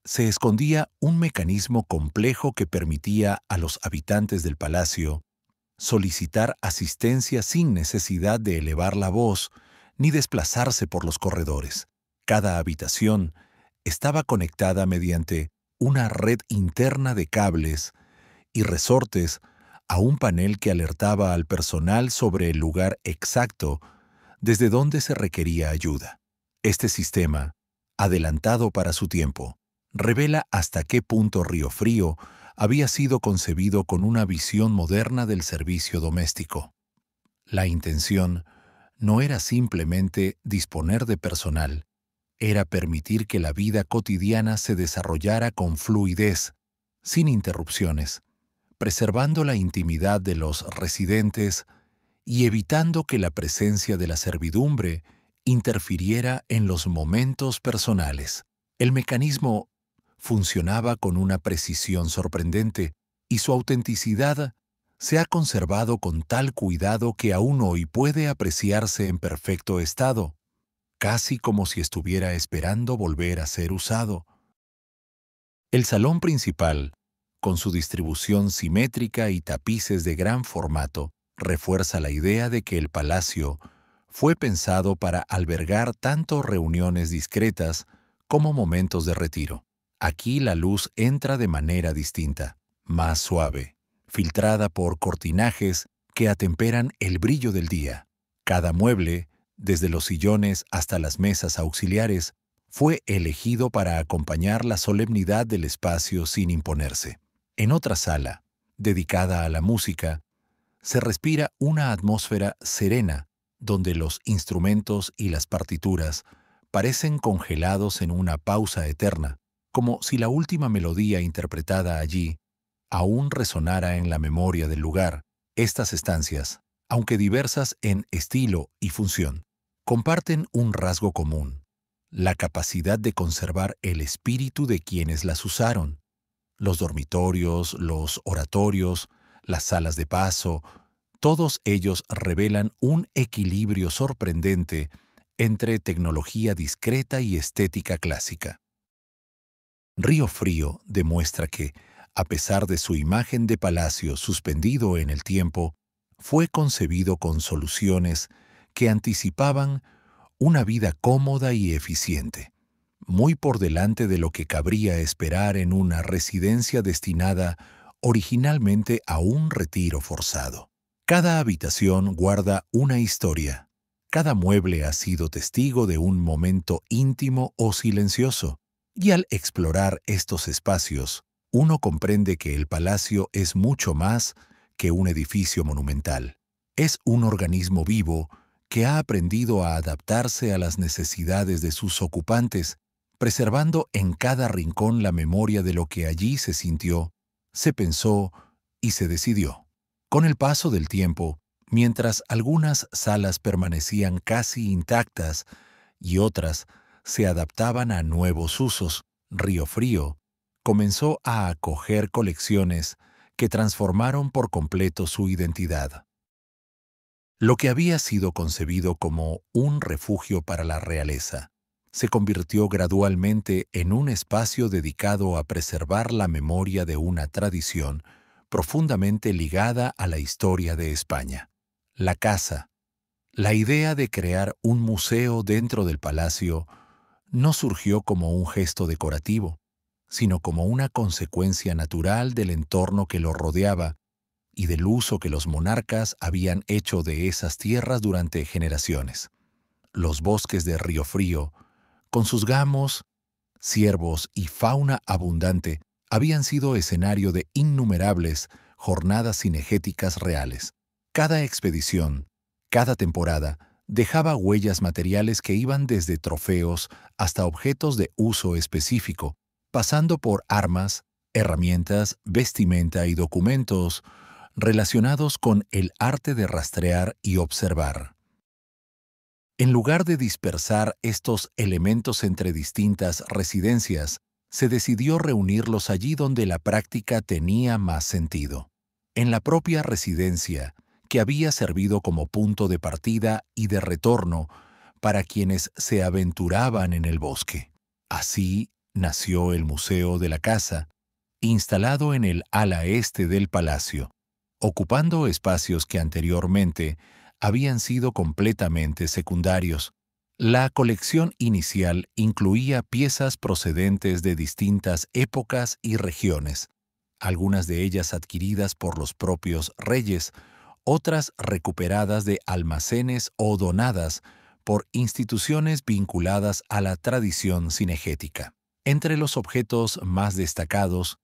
se escondía un mecanismo complejo que permitía a los habitantes del palacio solicitar asistencia sin necesidad de elevar la voz ni desplazarse por los corredores. Cada habitación estaba conectada mediante una red interna de cables y resortes a un panel que alertaba al personal sobre el lugar exacto desde donde se requería ayuda. Este sistema, adelantado para su tiempo, revela hasta qué punto Riofrío había sido concebido con una visión moderna del servicio doméstico. La intención no era simplemente disponer de personal, era permitir que la vida cotidiana se desarrollara con fluidez, sin interrupciones, preservando la intimidad de los residentes y evitando que la presencia de la servidumbre interfiriera en los momentos personales. El mecanismo funcionaba con una precisión sorprendente y su autenticidad se ha conservado con tal cuidado que aún hoy puede apreciarse en perfecto estado, casi como si estuviera esperando volver a ser usado. El salón principal, con su distribución simétrica y tapices de gran formato, refuerza la idea de que el palacio fue pensado para albergar tanto reuniones discretas como momentos de retiro. Aquí la luz entra de manera distinta, más suave, filtrada por cortinajes que atemperan el brillo del día. Cada mueble, desde los sillones hasta las mesas auxiliares, fue elegido para acompañar la solemnidad del espacio sin imponerse. En otra sala, dedicada a la música, se respira una atmósfera serena, donde los instrumentos y las partituras parecen congelados en una pausa eterna, como si la última melodía interpretada allí aún resonara en la memoria del lugar. Estas estancias, aunque diversas en estilo y función, comparten un rasgo común: la capacidad de conservar el espíritu de quienes las usaron. Los dormitorios, los oratorios, las salas de paso, todos ellos revelan un equilibrio sorprendente entre tecnología discreta y estética clásica. Riofrío demuestra que, a pesar de su imagen de palacio suspendido en el tiempo, fue concebido con soluciones que anticipaban una vida cómoda y eficiente, muy por delante de lo que cabría esperar en una residencia destinada originalmente a un retiro forzado. Cada habitación guarda una historia. Cada mueble ha sido testigo de un momento íntimo o silencioso, y al explorar estos espacios, uno comprende que el palacio es mucho más que un edificio monumental. Es un organismo vivo que ha aprendido a adaptarse a las necesidades de sus ocupantes, preservando en cada rincón la memoria de lo que allí se sintió, se pensó y se decidió. Con el paso del tiempo, mientras algunas salas permanecían casi intactas y otras se adaptaban a nuevos usos, Riofrío comenzó a acoger colecciones que transformaron por completo su identidad. Lo que había sido concebido como un refugio para la realeza se convirtió gradualmente en un espacio dedicado a preservar la memoria de una tradición profundamente ligada a la historia de España. La casa, la idea de crear un museo dentro del palacio, no surgió como un gesto decorativo, sino como una consecuencia natural del entorno que lo rodeaba y del uso que los monarcas habían hecho de esas tierras durante generaciones. Los bosques de Riofrío, con sus gamos, ciervos y fauna abundante, habían sido escenario de innumerables jornadas cinegéticas reales. Cada expedición, cada temporada, dejaba huellas materiales que iban desde trofeos hasta objetos de uso específico, pasando por armas, herramientas, vestimenta y documentos relacionados con el arte de rastrear y observar. En lugar de dispersar estos elementos entre distintas residencias, se decidió reunirlos allí donde la práctica tenía más sentido, en la propia residencia, que había servido como punto de partida y de retorno para quienes se aventuraban en el bosque. Así nació el Museo de la Casa, instalado en el ala este del palacio, ocupando espacios que anteriormente habían sido completamente secundarios, La colección inicial incluía piezas procedentes de distintas épocas y regiones, algunas de ellas adquiridas por los propios reyes, otras recuperadas de almacenes o donadas por instituciones vinculadas a la tradición cinegética. Entre los objetos más destacados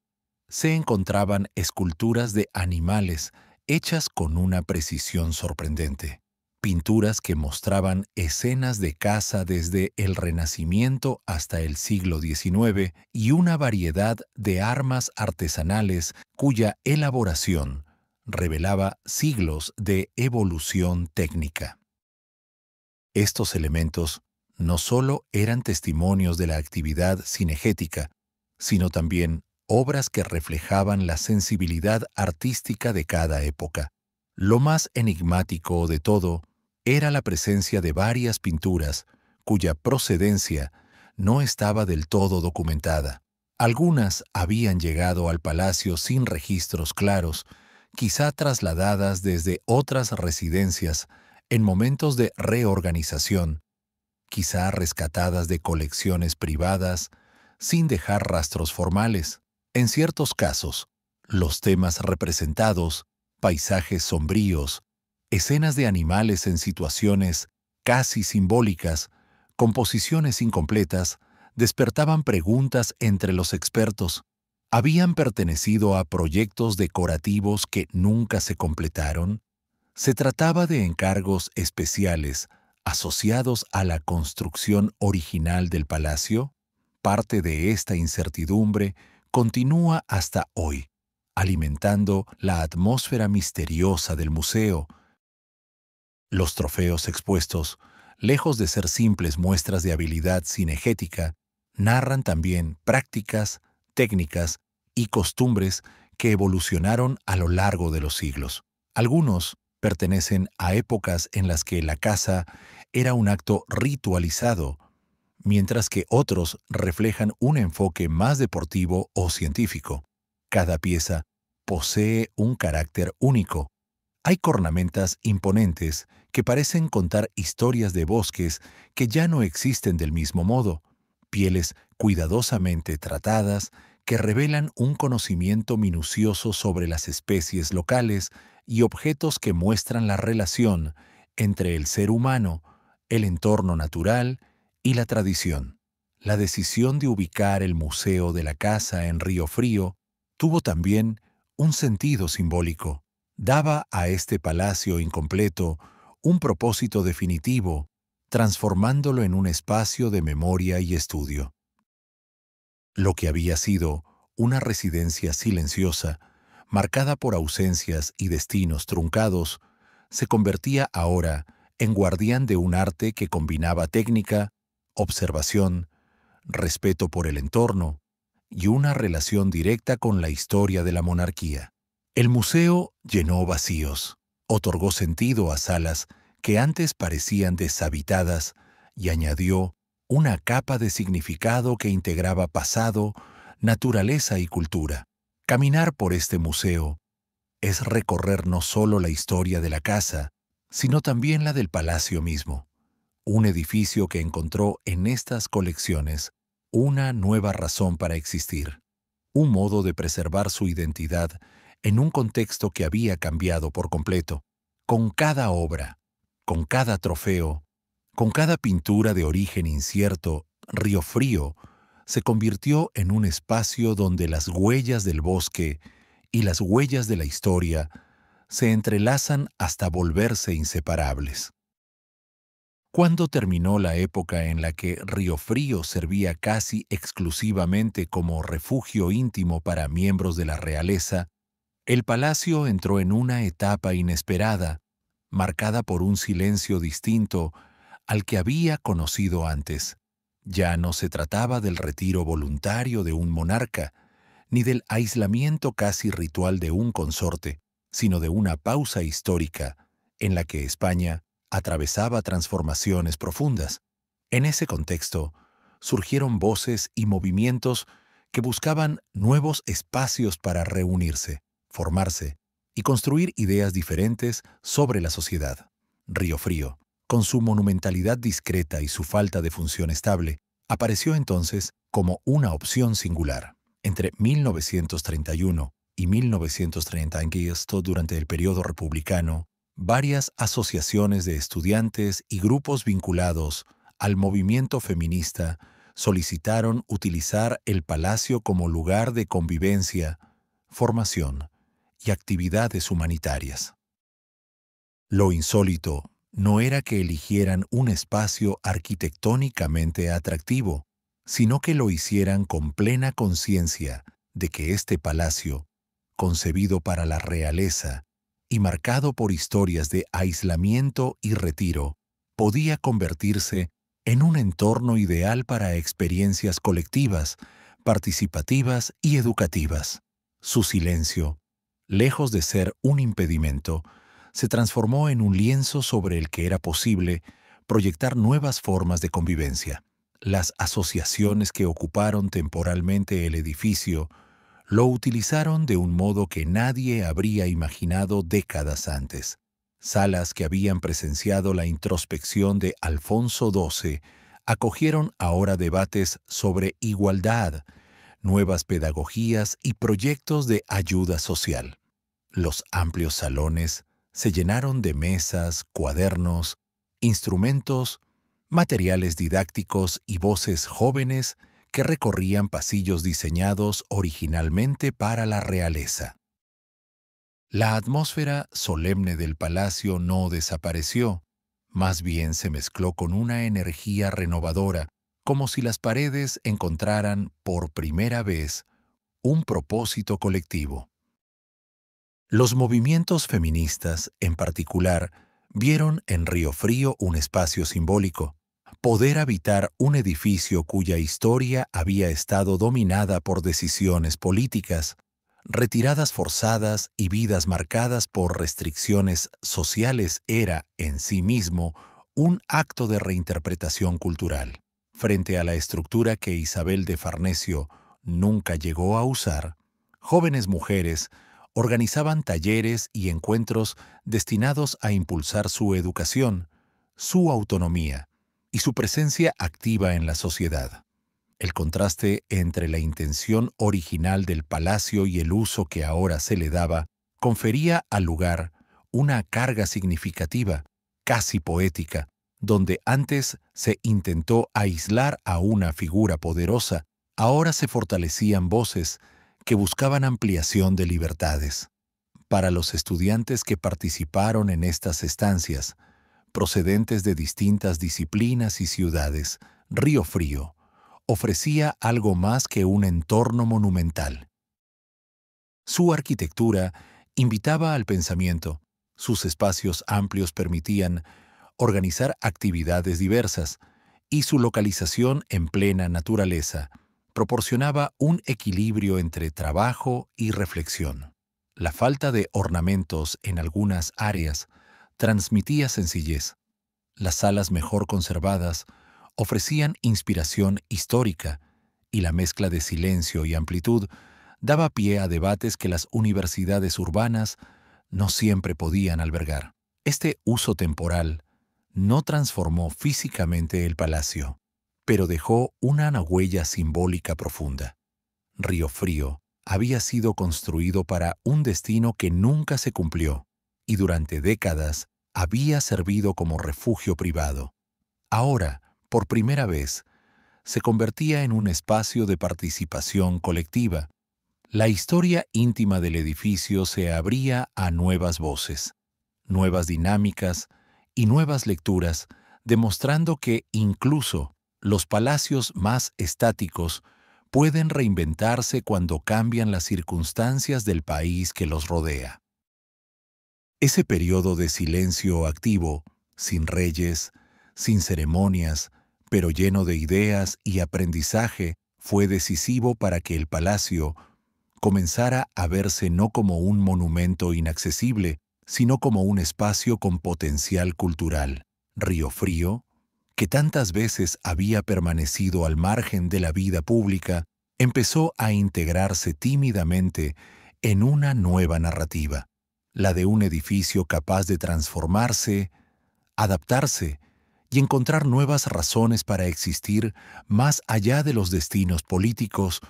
se encontraban esculturas de animales hechas con una precisión sorprendente, pinturas que mostraban escenas de caza desde el Renacimiento hasta el siglo XIX y una variedad de armas artesanales cuya elaboración revelaba siglos de evolución técnica. Estos elementos no solo eran testimonios de la actividad cinegética, sino también obras que reflejaban la sensibilidad artística de cada época. Lo más enigmático de todo era la presencia de varias pinturas cuya procedencia no estaba del todo documentada. Algunas habían llegado al palacio sin registros claros, quizá trasladadas desde otras residencias en momentos de reorganización, quizá rescatadas de colecciones privadas sin dejar rastros formales. En ciertos casos, los temas representados, paisajes sombríos, escenas de animales en situaciones casi simbólicas, composiciones incompletas, despertaban preguntas entre los expertos. ¿Habían pertenecido a proyectos decorativos que nunca se completaron? ¿Se trataba de encargos especiales asociados a la construcción original del palacio? Parte de esta incertidumbre continúa hasta hoy, alimentando la atmósfera misteriosa del museo. Los trofeos expuestos, lejos de ser simples muestras de habilidad cinegética, narran también prácticas, técnicas y costumbres que evolucionaron a lo largo de los siglos. Algunos pertenecen a épocas en las que la caza era un acto ritualizado, mientras que otros reflejan un enfoque más deportivo o científico. Cada pieza posee un carácter único. Hay cornamentas imponentes que parecen contar historias de bosques que ya no existen del mismo modo, pieles cuidadosamente tratadas que revelan un conocimiento minucioso sobre las especies locales y objetos que muestran la relación entre el ser humano, el entorno natural y la tradición. La decisión de ubicar el Museo de la Caza en Río Frío tuvo también un sentido simbólico. Daba a este palacio incompleto un propósito definitivo, transformándolo en un espacio de memoria y estudio. Lo que había sido una residencia silenciosa, marcada por ausencias y destinos truncados, se convertía ahora en guardián de un arte que combinaba técnica, observación, respeto por el entorno y una relación directa con la historia de la monarquía. El museo llenó vacíos, otorgó sentido a salas que antes parecían deshabitadas y añadió una capa de significado que integraba pasado, naturaleza y cultura. Caminar por este museo es recorrer no solo la historia de la casa, sino también la del palacio mismo, un edificio que encontró en estas colecciones una nueva razón para existir, un modo de preservar su identidad en un contexto que había cambiado por completo. Con cada obra, con cada trofeo, con cada pintura de origen incierto, Río Frío se convirtió en un espacio donde las huellas del bosque y las huellas de la historia se entrelazan hasta volverse inseparables. ¿Cuándo terminó la época en la que Río Frío servía casi exclusivamente como refugio íntimo para miembros de la realeza? El palacio entró en una etapa inesperada, marcada por un silencio distinto al que había conocido antes. Ya no se trataba del retiro voluntario de un monarca, ni del aislamiento casi ritual de un consorte, sino de una pausa histórica en la que España atravesaba transformaciones profundas. En ese contexto, surgieron voces y movimientos que buscaban nuevos espacios para reunirse, formarse y construir ideas diferentes sobre la sociedad. Río Frío Con su monumentalidad discreta y su falta de función estable, apareció entonces como una opción singular. Entre 1931 y 1930, durante el periodo republicano, varias asociaciones de estudiantes y grupos vinculados al movimiento feminista solicitaron utilizar el palacio como lugar de convivencia, formación y actividades humanitarias. Lo insólito no era que eligieran un espacio arquitectónicamente atractivo, sino que lo hicieran con plena conciencia de que este palacio, concebido para la realeza y marcado por historias de aislamiento y retiro, podía convertirse en un entorno ideal para experiencias colectivas, participativas y educativas. Su silencio, lejos de ser un impedimento, se transformó en un lienzo sobre el que era posible proyectar nuevas formas de convivencia. Las asociaciones que ocuparon temporalmente el edificio lo utilizaron de un modo que nadie habría imaginado décadas antes. Salas que habían presenciado la introspección de Alfonso XII acogieron ahora debates sobre igualdad, nuevas pedagogías y proyectos de ayuda social. Los amplios salones se llenaron de mesas, cuadernos, instrumentos, materiales didácticos y voces jóvenes que recorrían pasillos diseñados originalmente para la realeza. La atmósfera solemne del palacio no desapareció, más bien se mezcló con una energía renovadora, como si las paredes encontraran, por primera vez, un propósito colectivo. Los movimientos feministas, en particular, vieron en Río Frío un espacio simbólico. Poder habitar un edificio cuya historia había estado dominada por decisiones políticas, retiradas forzadas y vidas marcadas por restricciones sociales era, en sí mismo, un acto de reinterpretación cultural. Frente a la estructura que Isabel de Farnesio nunca llegó a usar, jóvenes mujeres organizaban talleres y encuentros destinados a impulsar su educación, su autonomía y su presencia activa en la sociedad. El contraste entre la intención original del palacio y el uso que ahora se le daba confería al lugar una carga significativa, casi poética, donde antes se intentó aislar a una figura poderosa, ahora se fortalecían voces que buscaban ampliación de libertades. Para los estudiantes que participaron en estas estancias, procedentes de distintas disciplinas y ciudades, Río Frío ofrecía algo más que un entorno monumental. Su arquitectura invitaba al pensamiento, sus espacios amplios permitían organizar actividades diversas, y su localización en plena naturaleza proporcionaba un equilibrio entre trabajo y reflexión. La falta de ornamentos en algunas áreas transmitía sencillez. Las salas mejor conservadas ofrecían inspiración histórica y la mezcla de silencio y amplitud daba pie a debates que las universidades urbanas no siempre podían albergar. Este uso temporal no transformó físicamente el palacio, pero dejó una huella simbólica profunda. Río Frío había sido construido para un destino que nunca se cumplió y durante décadas había servido como refugio privado. Ahora, por primera vez, se convertía en un espacio de participación colectiva. La historia íntima del edificio se abría a nuevas voces, nuevas dinámicas y nuevas lecturas, demostrando que incluso los palacios más estáticos pueden reinventarse cuando cambian las circunstancias del país que los rodea. Ese periodo de silencio activo, sin reyes, sin ceremonias, pero lleno de ideas y aprendizaje, fue decisivo para que el palacio comenzara a verse no como un monumento inaccesible, sino como un espacio con potencial cultural. Río Frío, que tantas veces había permanecido al margen de la vida pública, empezó a integrarse tímidamente en una nueva narrativa, la de un edificio capaz de transformarse adaptarse y encontrar nuevas razones para existir más allá de los destinos políticos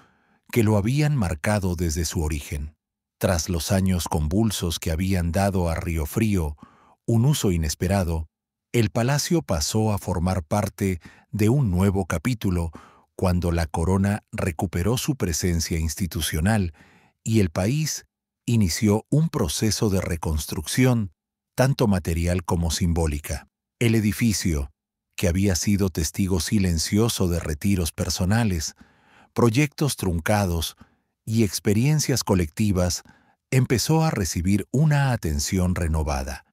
que lo habían marcado desde su origen. Tras los años convulsos que habían dado a Río Frío un uso inesperado, el palacio pasó a formar parte de un nuevo capítulo cuando la corona recuperó su presencia institucional y el país inició un proceso de reconstrucción, tanto material como simbólica. El edificio, que había sido testigo silencioso de retiros personales, proyectos truncados y experiencias colectivas, empezó a recibir una atención renovada.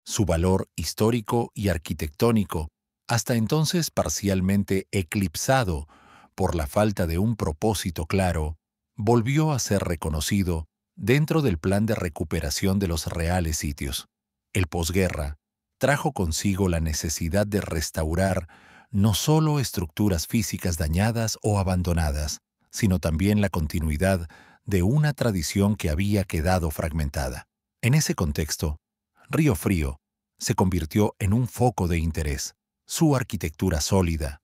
Su valor histórico y arquitectónico, hasta entonces parcialmente eclipsado por la falta de un propósito claro, volvió a ser reconocido dentro del plan de recuperación de los reales sitios. El posguerra trajo consigo la necesidad de restaurar no solo estructuras físicas dañadas o abandonadas, sino también la continuidad de una tradición que había quedado fragmentada. En ese contexto, Río Frío se convirtió en un foco de interés. Su arquitectura sólida,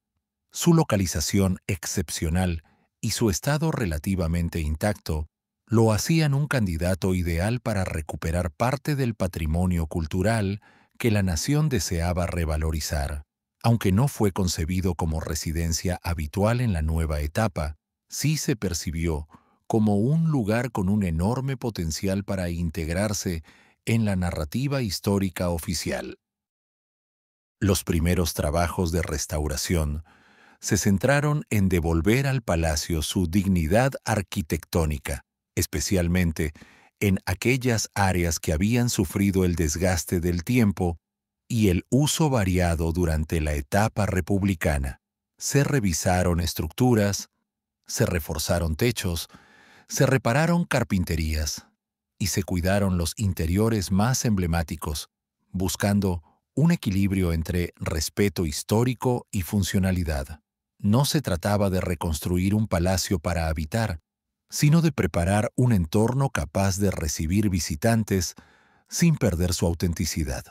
su localización excepcional y su estado relativamente intacto lo hacían un candidato ideal para recuperar parte del patrimonio cultural que la nación deseaba revalorizar. Aunque no fue concebido como residencia habitual en la nueva etapa, sí se percibió como un lugar con un enorme potencial para integrarse en la narrativa histórica oficial. Los primeros trabajos de restauración se centraron en devolver al palacio su dignidad arquitectónica, especialmente en aquellas áreas que habían sufrido el desgaste del tiempo y el uso variado durante la etapa republicana. Se revisaron estructuras, se reforzaron techos, se repararon carpinterías y se cuidaron los interiores más emblemáticos, buscando un equilibrio entre respeto histórico y funcionalidad. No se trataba de reconstruir un palacio para habitar, sino de preparar un entorno capaz de recibir visitantes sin perder su autenticidad.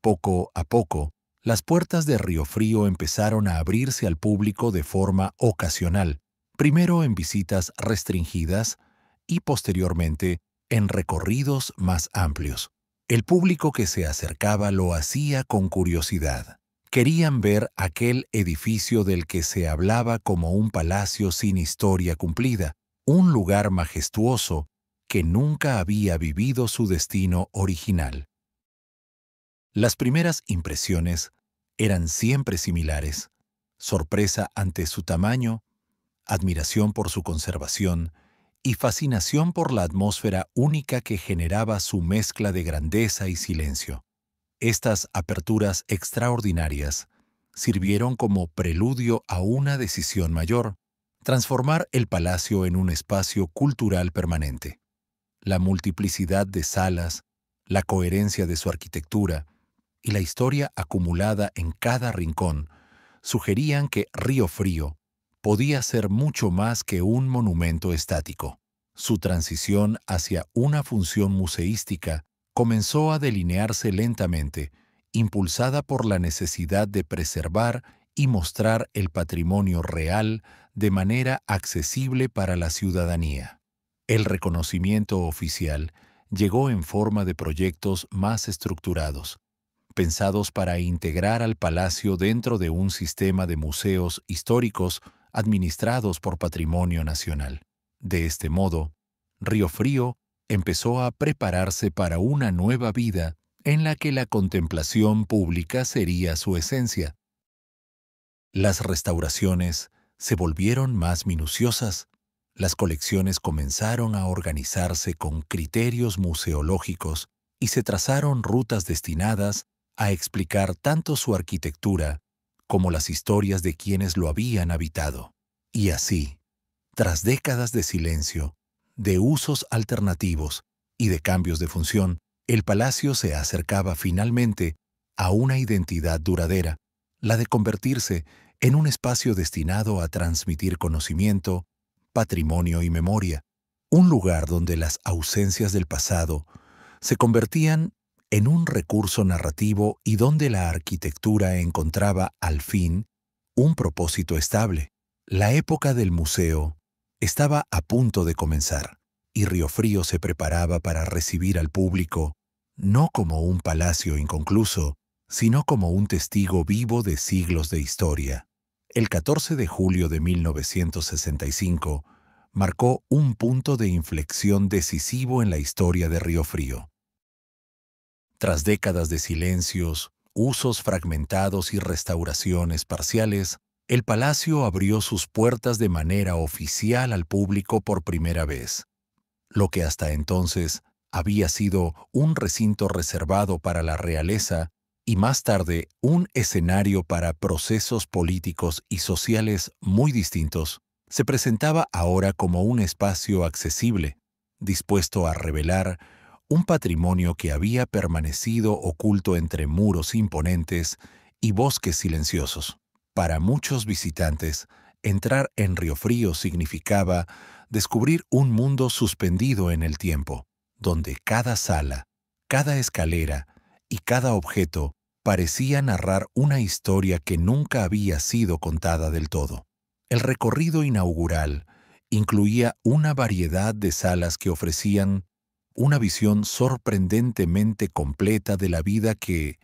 Poco a poco, las puertas de Río Frío empezaron a abrirse al público de forma ocasional, primero en visitas restringidas y posteriormente en recorridos más amplios. El público que se acercaba lo hacía con curiosidad. Querían ver aquel edificio del que se hablaba como un palacio sin historia cumplida, un lugar majestuoso que nunca había vivido su destino original. Las primeras impresiones eran siempre similares: sorpresa ante su tamaño, admiración por su conservación y fascinación por la atmósfera única que generaba su mezcla de grandeza y silencio. Estas aperturas extraordinarias sirvieron como preludio a una decisión mayor: transformar el palacio en un espacio cultural permanente. La multiplicidad de salas, la coherencia de su arquitectura y la historia acumulada en cada rincón sugerían que Río Frío podía ser mucho más que un monumento estático. Su transición hacia una función museística comenzó a delinearse lentamente, impulsada por la necesidad de preservar y mostrar el patrimonio real de manera accesible para la ciudadanía. El reconocimiento oficial llegó en forma de proyectos más estructurados, pensados para integrar al palacio dentro de un sistema de museos históricos administrados por Patrimonio Nacional. De este modo, Río Frío empezó a prepararse para una nueva vida en la que la contemplación pública sería su esencia. Las restauraciones se volvieron más minuciosas. Las colecciones comenzaron a organizarse con criterios museológicos y se trazaron rutas destinadas a explicar tanto su arquitectura como las historias de quienes lo habían habitado. Y así, tras décadas de silencio, de usos alternativos y de cambios de función, el palacio se acercaba finalmente a una identidad duradera, la de convertirse en un espacio destinado a transmitir conocimiento, patrimonio y memoria, un lugar donde las ausencias del pasado se convertían en un recurso narrativo y donde la arquitectura encontraba, al fin, un propósito estable. La época del museo estaba a punto de comenzar, y Riofrío se preparaba para recibir al público, no como un palacio inconcluso, sino como un testigo vivo de siglos de historia. El 14 de julio de 1965 marcó un punto de inflexión decisivo en la historia de Riofrío. Tras décadas de silencios, usos fragmentados y restauraciones parciales, el palacio abrió sus puertas de manera oficial al público por primera vez. Lo que hasta entonces había sido un recinto reservado para la realeza y más tarde un escenario para procesos políticos y sociales muy distintos, se presentaba ahora como un espacio accesible, dispuesto a revelar un patrimonio que había permanecido oculto entre muros imponentes y bosques silenciosos. Para muchos visitantes, entrar en Riofrío significaba descubrir un mundo suspendido en el tiempo, donde cada sala, cada escalera y cada objeto parecía narrar una historia que nunca había sido contada del todo. El recorrido inaugural incluía una variedad de salas que ofrecían una visión sorprendentemente completa de la vida que,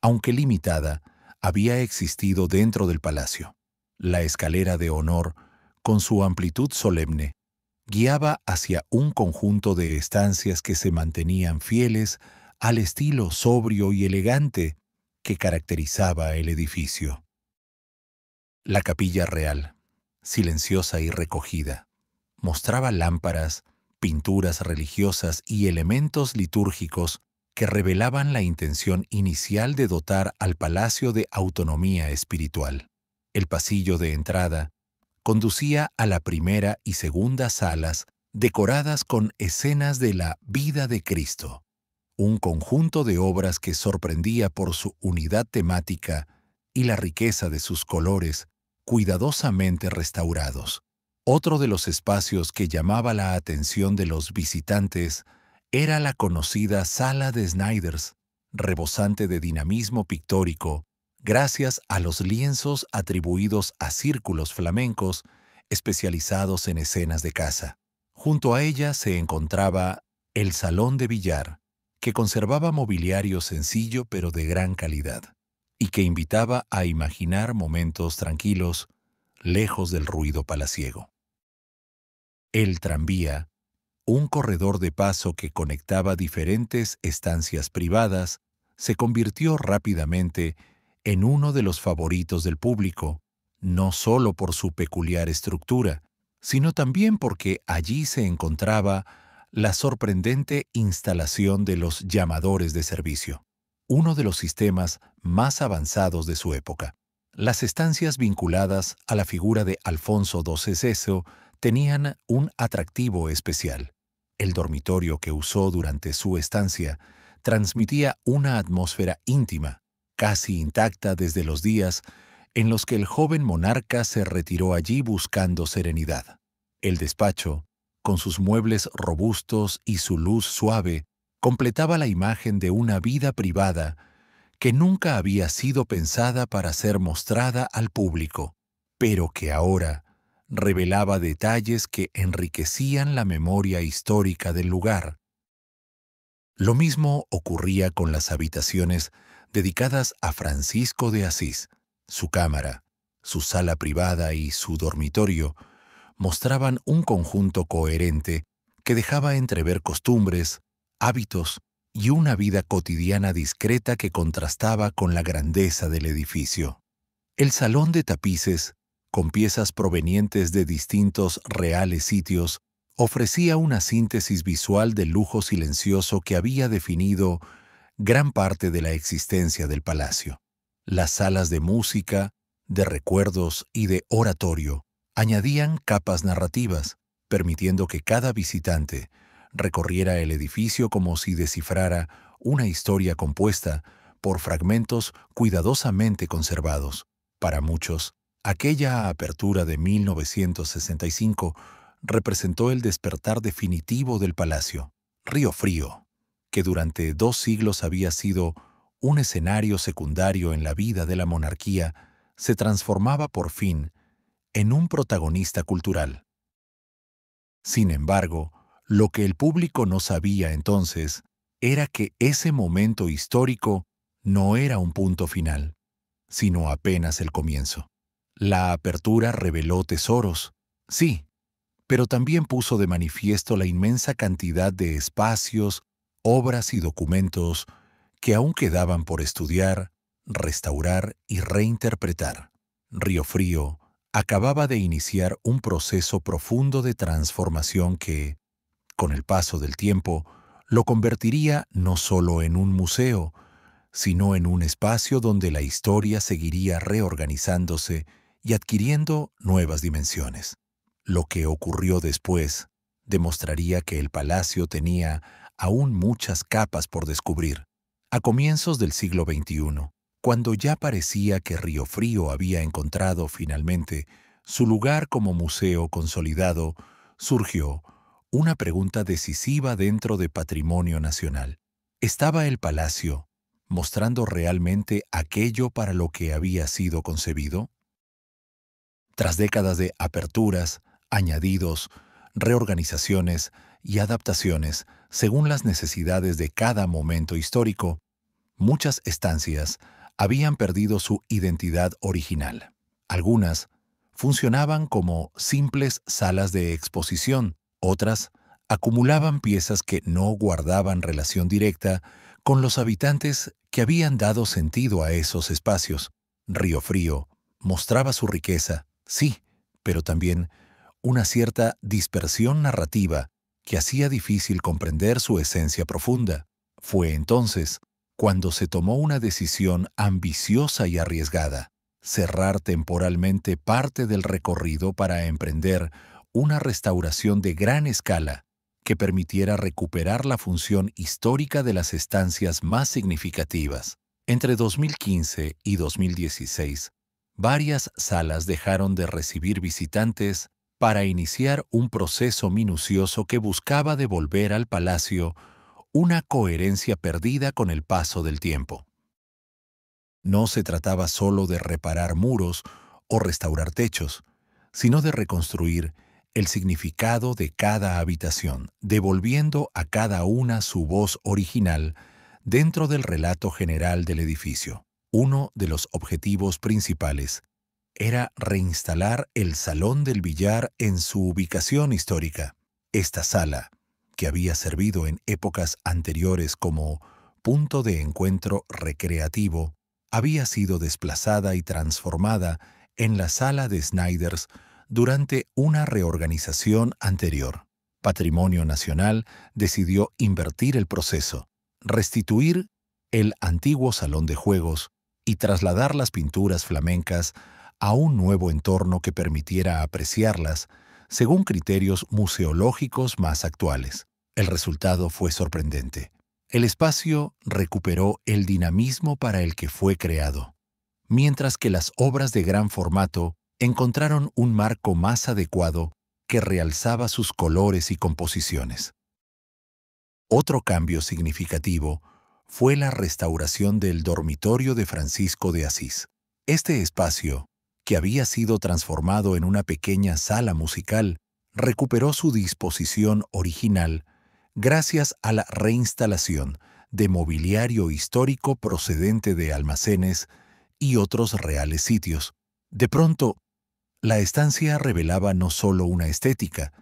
aunque limitada, había existido dentro del palacio. La escalera de honor, con su amplitud solemne, guiaba hacia un conjunto de estancias que se mantenían fieles al estilo sobrio y elegante que caracterizaba el edificio. La capilla real, silenciosa y recogida, mostraba lámparas, pinturas religiosas y elementos litúrgicos que revelaban la intención inicial de dotar al palacio de autonomía espiritual. El pasillo de entrada conducía a la primera y segunda salas decoradas con escenas de la vida de Cristo, un conjunto de obras que sorprendía por su unidad temática y la riqueza de sus colores cuidadosamente restaurados. Otro de los espacios que llamaba la atención de los visitantes era la conocida Sala de Snyders, rebosante de dinamismo pictórico, gracias a los lienzos atribuidos a círculos flamencos especializados en escenas de caza. Junto a ella se encontraba el salón de billar, que conservaba mobiliario sencillo pero de gran calidad, y que invitaba a imaginar momentos tranquilos, lejos del ruido palaciego. El tranvía, un corredor de paso que conectaba diferentes estancias privadas, se convirtió rápidamente en uno de los favoritos del público, no solo por su peculiar estructura, sino también porque allí se encontraba la sorprendente instalación de los llamadores de servicio, uno de los sistemas más avanzados de su época. Las estancias vinculadas a la figura de Alfonso XII Seso tenían un atractivo especial. El dormitorio que usó durante su estancia transmitía una atmósfera íntima, casi intacta desde los días en los que el joven monarca se retiró allí buscando serenidad. El despacho, con sus muebles robustos y su luz suave, completaba la imagen de una vida privada que nunca había sido pensada para ser mostrada al público, pero que ahora revelaba detalles que enriquecían la memoria histórica del lugar. Lo mismo ocurría con las habitaciones dedicadas a Francisco de Asís. Su cámara, su sala privada y su dormitorio mostraban un conjunto coherente que dejaba entrever costumbres, hábitos y una vida cotidiana discreta que contrastaba con la grandeza del edificio. El salón de tapices, con piezas provenientes de distintos reales sitios, ofrecía una síntesis visual del lujo silencioso que había definido gran parte de la existencia del palacio. Las salas de música, de recuerdos y de oratorio añadían capas narrativas, permitiendo que cada visitante recorriera el edificio como si descifrara una historia compuesta por fragmentos cuidadosamente conservados. Para muchos, aquella apertura de 1965 representó el despertar definitivo del palacio. Riofrío, que durante 2 siglos había sido un escenario secundario en la vida de la monarquía, se transformaba por fin en un protagonista cultural. Sin embargo, lo que el público no sabía entonces era que ese momento histórico no era un punto final, sino apenas el comienzo. La apertura reveló tesoros, sí, pero también puso de manifiesto la inmensa cantidad de espacios, obras y documentos que aún quedaban por estudiar, restaurar y reinterpretar. Río Frío acababa de iniciar un proceso profundo de transformación que, con el paso del tiempo, lo convertiría no solo en un museo, sino en un espacio donde la historia seguiría reorganizándose y adquiriendo nuevas dimensiones. Lo que ocurrió después demostraría que el palacio tenía aún muchas capas por descubrir. A comienzos del siglo XXI, cuando ya parecía que Río Frío había encontrado finalmente su lugar como museo consolidado, surgió una pregunta decisiva dentro de Patrimonio Nacional. ¿Estaba el palacio mostrando realmente aquello para lo que había sido concebido? Tras décadas de aperturas, añadidos, reorganizaciones y adaptaciones según las necesidades de cada momento histórico, muchas estancias habían perdido su identidad original. Algunas funcionaban como simples salas de exposición, otras acumulaban piezas que no guardaban relación directa con los habitantes que habían dado sentido a esos espacios. Río Frío mostraba su riqueza, sí, pero también una cierta dispersión narrativa que hacía difícil comprender su esencia profunda. Fue entonces cuando se tomó una decisión ambiciosa y arriesgada: cerrar temporalmente parte del recorrido para emprender una restauración de gran escala que permitiera recuperar la función histórica de las estancias más significativas. Entre 2015 y 2016, varias salas dejaron de recibir visitantes para iniciar un proceso minucioso que buscaba devolver al palacio una coherencia perdida con el paso del tiempo. No se trataba solo de reparar muros o restaurar techos, sino de reconstruir el significado de cada habitación, devolviendo a cada una su voz original dentro del relato general del edificio. Uno de los objetivos principales era reinstalar el Salón del Billar en su ubicación histórica. Esta sala, que había servido en épocas anteriores como punto de encuentro recreativo, había sido desplazada y transformada en la sala de Snyders durante una reorganización anterior. Patrimonio Nacional decidió invertir el proceso, restituir el antiguo salón de juegos y trasladar las pinturas flamencas a un nuevo entorno que permitiera apreciarlas según criterios museológicos más actuales. El resultado fue sorprendente. El espacio recuperó el dinamismo para el que fue creado, mientras que las obras de gran formato encontraron un marco más adecuado que realzaba sus colores y composiciones. Otro cambio significativo fue la restauración del dormitorio de Francisco de Asís. Este espacio, que había sido transformado en una pequeña sala musical, recuperó su disposición original gracias a la reinstalación de mobiliario histórico procedente de almacenes y otros reales sitios. De pronto, la estancia revelaba no solo una estética,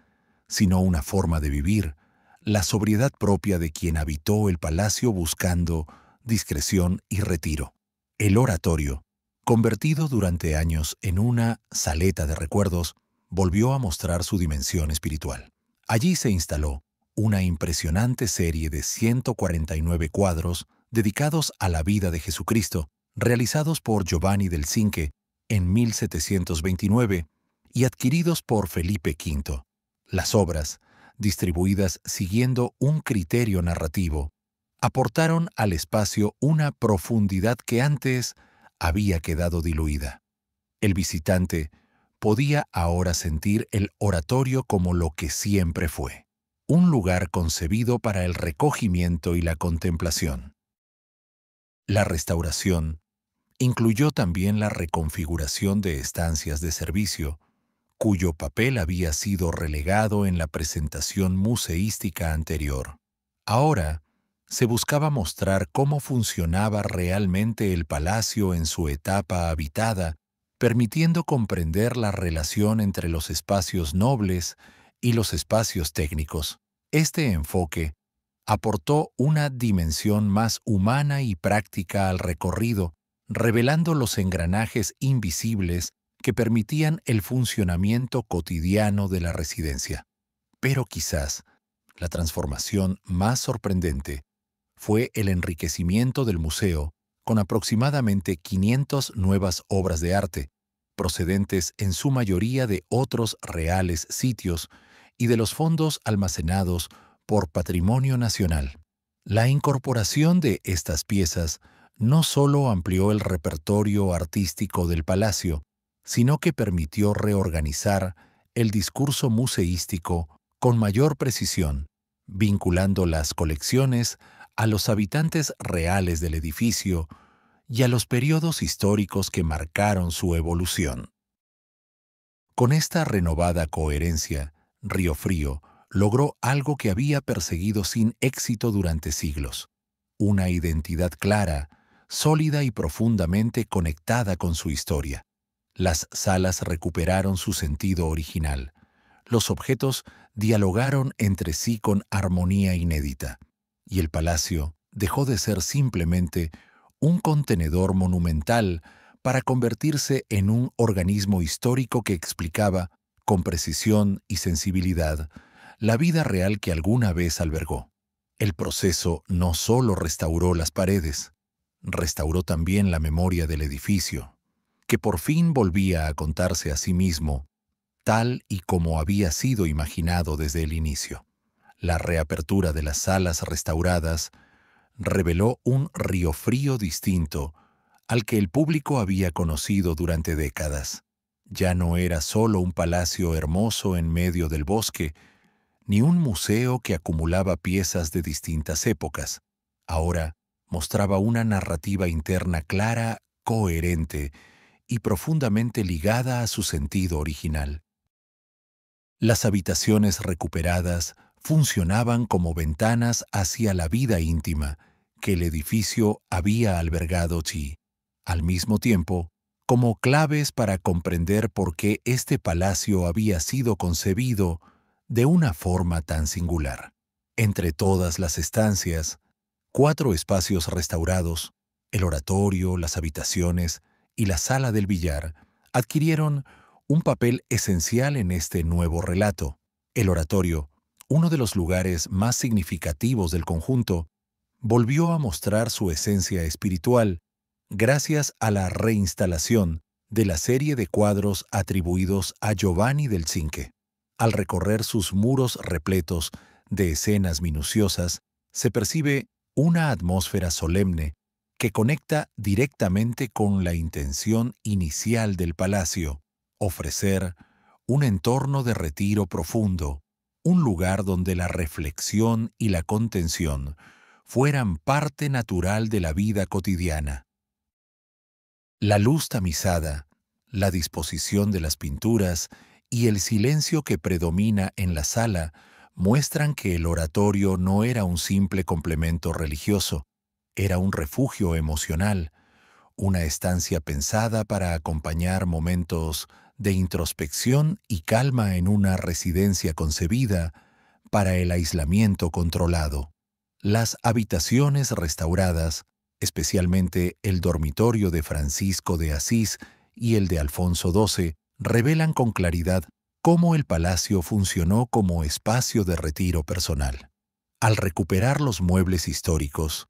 sino una forma de vivir, la sobriedad propia de quien habitó el palacio buscando discreción y retiro. El oratorio, convertido durante años en una saleta de recuerdos, volvió a mostrar su dimensión espiritual. Allí se instaló una impresionante serie de 149 cuadros dedicados a la vida de Jesucristo, realizados por Giovanni del Cinque en 1729 y adquiridos por Felipe V. Las obras, distribuidas siguiendo un criterio narrativo, aportaron al espacio una profundidad que antes había quedado diluida. El visitante podía ahora sentir el oratorio como lo que siempre fue: un lugar concebido para el recogimiento y la contemplación. La restauración incluyó también la reconfiguración de estancias de servicio, cuyo papel había sido relegado en la presentación museística anterior. Ahora, se buscaba mostrar cómo funcionaba realmente el palacio en su etapa habitada, permitiendo comprender la relación entre los espacios nobles y los espacios técnicos. Este enfoque aportó una dimensión más humana y práctica al recorrido, revelando los engranajes invisibles que permitían el funcionamiento cotidiano de la residencia. Pero quizás la transformación más sorprendente fue el enriquecimiento del museo con aproximadamente 500 nuevas obras de arte, procedentes en su mayoría de otros reales sitios y de los fondos almacenados por Patrimonio Nacional. La incorporación de estas piezas no solo amplió el repertorio artístico del palacio, sino que permitió reorganizar el discurso museístico con mayor precisión, vinculando las colecciones a los habitantes reales del edificio y a los periodos históricos que marcaron su evolución. Con esta renovada coherencia, Riofrío logró algo que había perseguido sin éxito durante siglos: una identidad clara, sólida y profundamente conectada con su historia. Las salas recuperaron su sentido original. Los objetos dialogaron entre sí con armonía inédita, y el palacio dejó de ser simplemente un contenedor monumental para convertirse en un organismo histórico que explicaba, con precisión y sensibilidad, la vida real que alguna vez albergó. El proceso no solo restauró las paredes, restauró también la memoria del edificio, que por fin volvía a contarse a sí mismo, tal y como había sido imaginado desde el inicio. La reapertura de las salas restauradas reveló un Riofrío distinto al que el público había conocido durante décadas. Ya no era solo un palacio hermoso en medio del bosque, ni un museo que acumulaba piezas de distintas épocas. Ahora mostraba una narrativa interna clara, coherente y profundamente ligada a su sentido original. Las habitaciones recuperadas funcionaban como ventanas hacia la vida íntima que el edificio había albergado allí, al mismo tiempo como claves para comprender por qué este palacio había sido concebido de una forma tan singular. Entre todas las estancias, 4 espacios restaurados, el oratorio, las habitaciones y la sala del billar, adquirieron un papel esencial en este nuevo relato. El oratorio, uno de los lugares más significativos del conjunto, volvió a mostrar su esencia espiritual gracias a la reinstalación de la serie de cuadros atribuidos a Giovanni del Cinque. Al recorrer sus muros repletos de escenas minuciosas, se percibe una atmósfera solemne que conecta directamente con la intención inicial del palacio: ofrecer un entorno de retiro profundo, un lugar donde la reflexión y la contención fueran parte natural de la vida cotidiana. La luz tamizada, la disposición de las pinturas y el silencio que predomina en la sala muestran que el oratorio no era un simple complemento religioso, era un refugio emocional, una estancia pensada para acompañar momentos de introspección y calma en una residencia concebida para el aislamiento controlado. Las habitaciones restauradas, especialmente el dormitorio de Francisco de Asís y el de Alfonso XII, revelan con claridad cómo el palacio funcionó como espacio de retiro personal. Al recuperar los muebles históricos,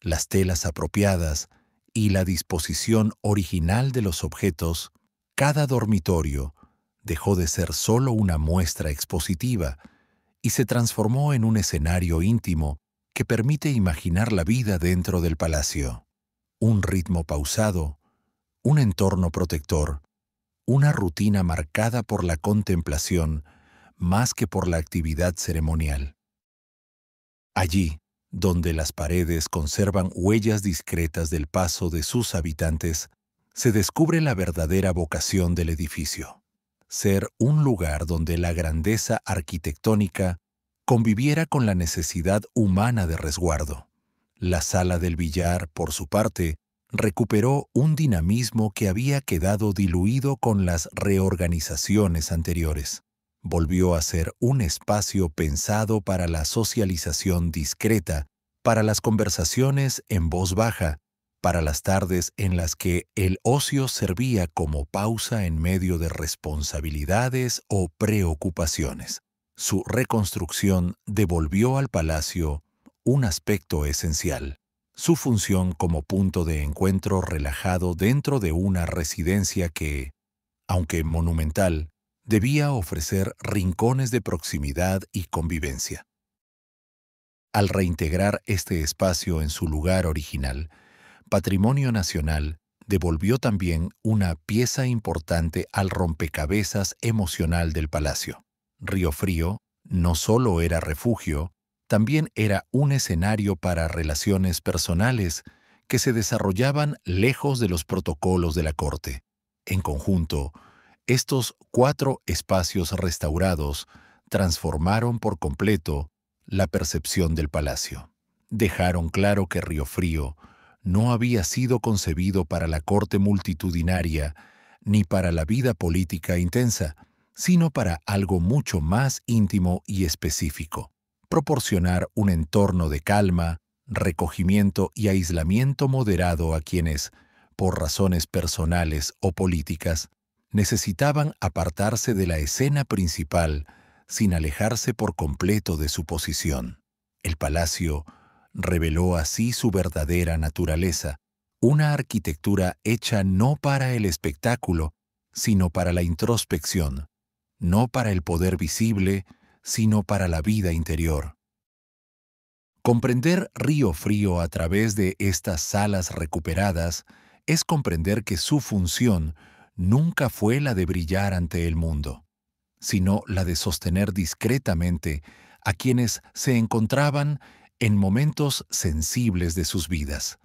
las telas apropiadas y la disposición original de los objetos, cada dormitorio dejó de ser solo una muestra expositiva y se transformó en un escenario íntimo que permite imaginar la vida dentro del palacio. Un ritmo pausado, un entorno protector, una rutina marcada por la contemplación, más que por la actividad ceremonial. Allí, donde las paredes conservan huellas discretas del paso de sus habitantes, se descubre la verdadera vocación del edificio: ser un lugar donde la grandeza arquitectónica conviviera con la necesidad humana de resguardo. La sala del billar, por su parte, recuperó un dinamismo que había quedado diluido con las reorganizaciones anteriores. Volvió a ser un espacio pensado para la socialización discreta, para las conversaciones en voz baja, para las tardes en las que el ocio servía como pausa en medio de responsabilidades o preocupaciones. Su reconstrucción devolvió al palacio un aspecto esencial: su función como punto de encuentro relajado dentro de una residencia que, aunque monumental, debía ofrecer rincones de proximidad y convivencia. Al reintegrar este espacio en su lugar original, Patrimonio Nacional devolvió también una pieza importante al rompecabezas emocional del palacio. Río Frío no solo era refugio, también era un escenario para relaciones personales que se desarrollaban lejos de los protocolos de la corte. En conjunto, estos 4 espacios restaurados transformaron por completo la percepción del palacio. Dejaron claro que Río Frío no había sido concebido para la corte multitudinaria ni para la vida política intensa, sino para algo mucho más íntimo y específico: proporcionar un entorno de calma, recogimiento y aislamiento moderado a quienes, por razones personales o políticas, necesitaban apartarse de la escena principal sin alejarse por completo de su posición. El palacio reveló así su verdadera naturaleza: una arquitectura hecha no para el espectáculo, sino para la introspección; no para el poder visible, sino para la vida interior. Comprender Río Frío a través de estas salas recuperadas es comprender que su función nunca fue la de brillar ante el mundo, sino la de sostener discretamente a quienes se encontraban en momentos sensibles de sus vidas.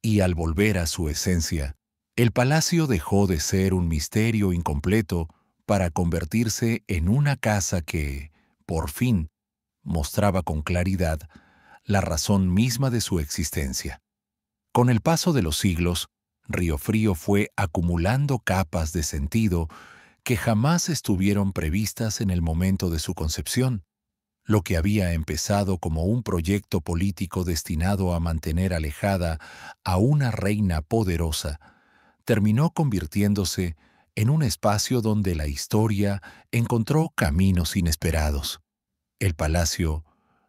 Y al volver a su esencia, el palacio dejó de ser un misterio incompleto para convertirse en una casa que, por fin, mostraba con claridad la razón misma de su existencia. Con el paso de los siglos, Río Frío fue acumulando capas de sentido que jamás estuvieron previstas en el momento de su concepción. Lo que había empezado como un proyecto político destinado a mantener alejada a una reina poderosa, terminó convirtiéndose en un espacio donde la historia encontró caminos inesperados. El palacio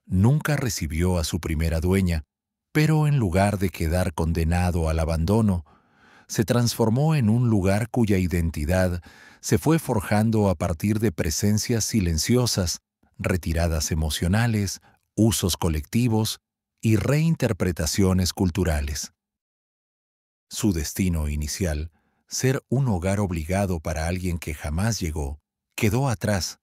nunca recibió a su primera dueña, pero en lugar de quedar condenado al abandono, se transformó en un lugar cuya identidad se fue forjando a partir de presencias silenciosas, retiradas emocionales, usos colectivos y reinterpretaciones culturales. Su destino inicial, ser un hogar obligado para alguien que jamás llegó, quedó atrás,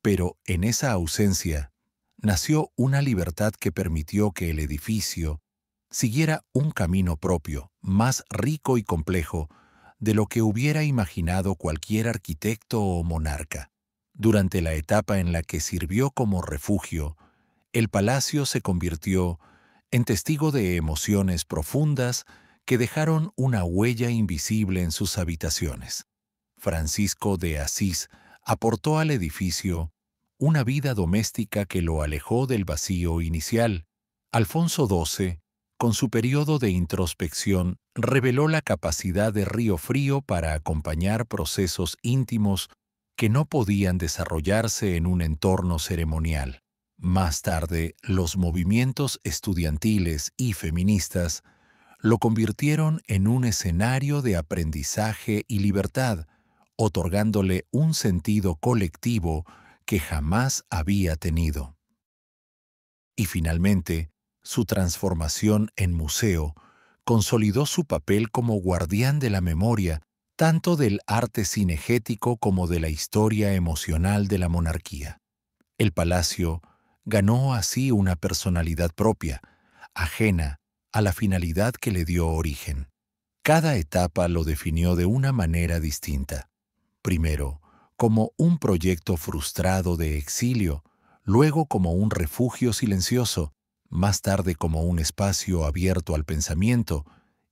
pero en esa ausencia nació una libertad que permitió que el edificio siguiera un camino propio, más rico y complejo de lo que hubiera imaginado cualquier arquitecto o monarca. Durante la etapa en la que sirvió como refugio, el palacio se convirtió en testigo de emociones profundas que dejaron una huella invisible en sus habitaciones. Francisco de Asís aportó al edificio una vida doméstica que lo alejó del vacío inicial. Alfonso XII, con su periodo de introspección, reveló la capacidad de Río Frío para acompañar procesos íntimos que no podían desarrollarse en un entorno ceremonial. Más tarde, los movimientos estudiantiles y feministas lo convirtieron en un escenario de aprendizaje y libertad, otorgándole un sentido colectivo que jamás había tenido. Y finalmente, su transformación en museo consolidó su papel como guardián de la memoria, tanto del arte cinegético como de la historia emocional de la monarquía. El palacio ganó así una personalidad propia, ajena a la finalidad que le dio origen. Cada etapa lo definió de una manera distinta. Primero, como un proyecto frustrado de exilio, luego como un refugio silencioso, más tarde como un espacio abierto al pensamiento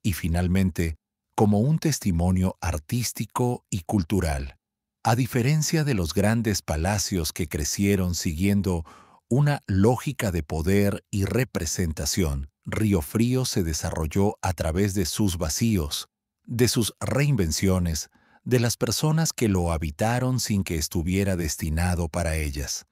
y finalmente como un testimonio artístico y cultural. A diferencia de los grandes palacios que crecieron siguiendo una lógica de poder y representación, Río Frío se desarrolló a través de sus vacíos, de sus reinvenciones, de las personas que lo habitaron sin que estuviera destinado para ellas.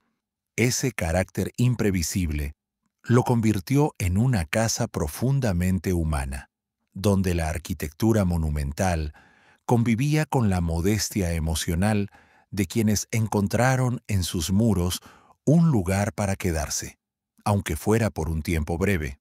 Ese carácter imprevisible lo convirtió en una casa profundamente humana, donde la arquitectura monumental convivía con la modestia emocional de quienes encontraron en sus muros un lugar para quedarse, aunque fuera por un tiempo breve.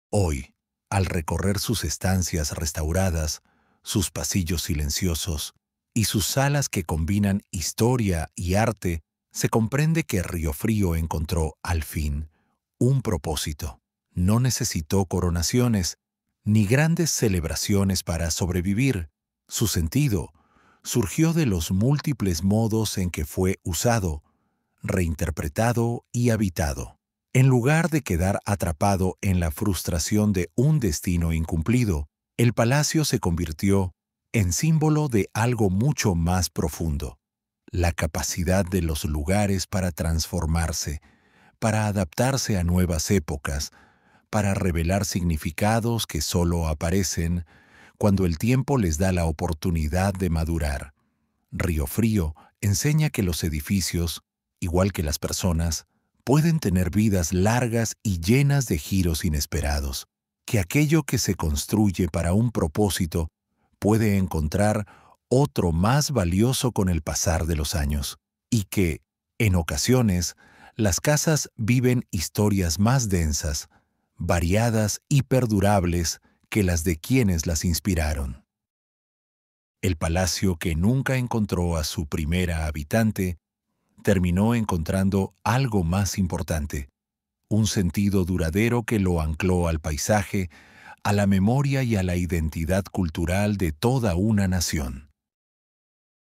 Hoy, al recorrer sus estancias restauradas, sus pasillos silenciosos y sus salas que combinan historia y arte, se comprende que Riofrío encontró, al fin, un propósito. No necesitó coronaciones ni grandes celebraciones para sobrevivir. Su sentido surgió de los múltiples modos en que fue usado, reinterpretado y habitado. En lugar de quedar atrapado en la frustración de un destino incumplido, el palacio se convirtió en símbolo de algo mucho más profundo: la capacidad de los lugares para transformarse, para adaptarse a nuevas épocas, para revelar significados que solo aparecen cuando el tiempo les da la oportunidad de madurar. Riofrío enseña que los edificios, igual que las personas, pueden tener vidas largas y llenas de giros inesperados, que aquello que se construye para un propósito puede encontrar otro más valioso con el pasar de los años, y que, en ocasiones, las casas viven historias más densas, variadas y perdurables que las de quienes las inspiraron. El palacio que nunca encontró a su primera habitante terminó encontrando algo más importante: un sentido duradero que lo ancló al paisaje, a la memoria y a la identidad cultural de toda una nación.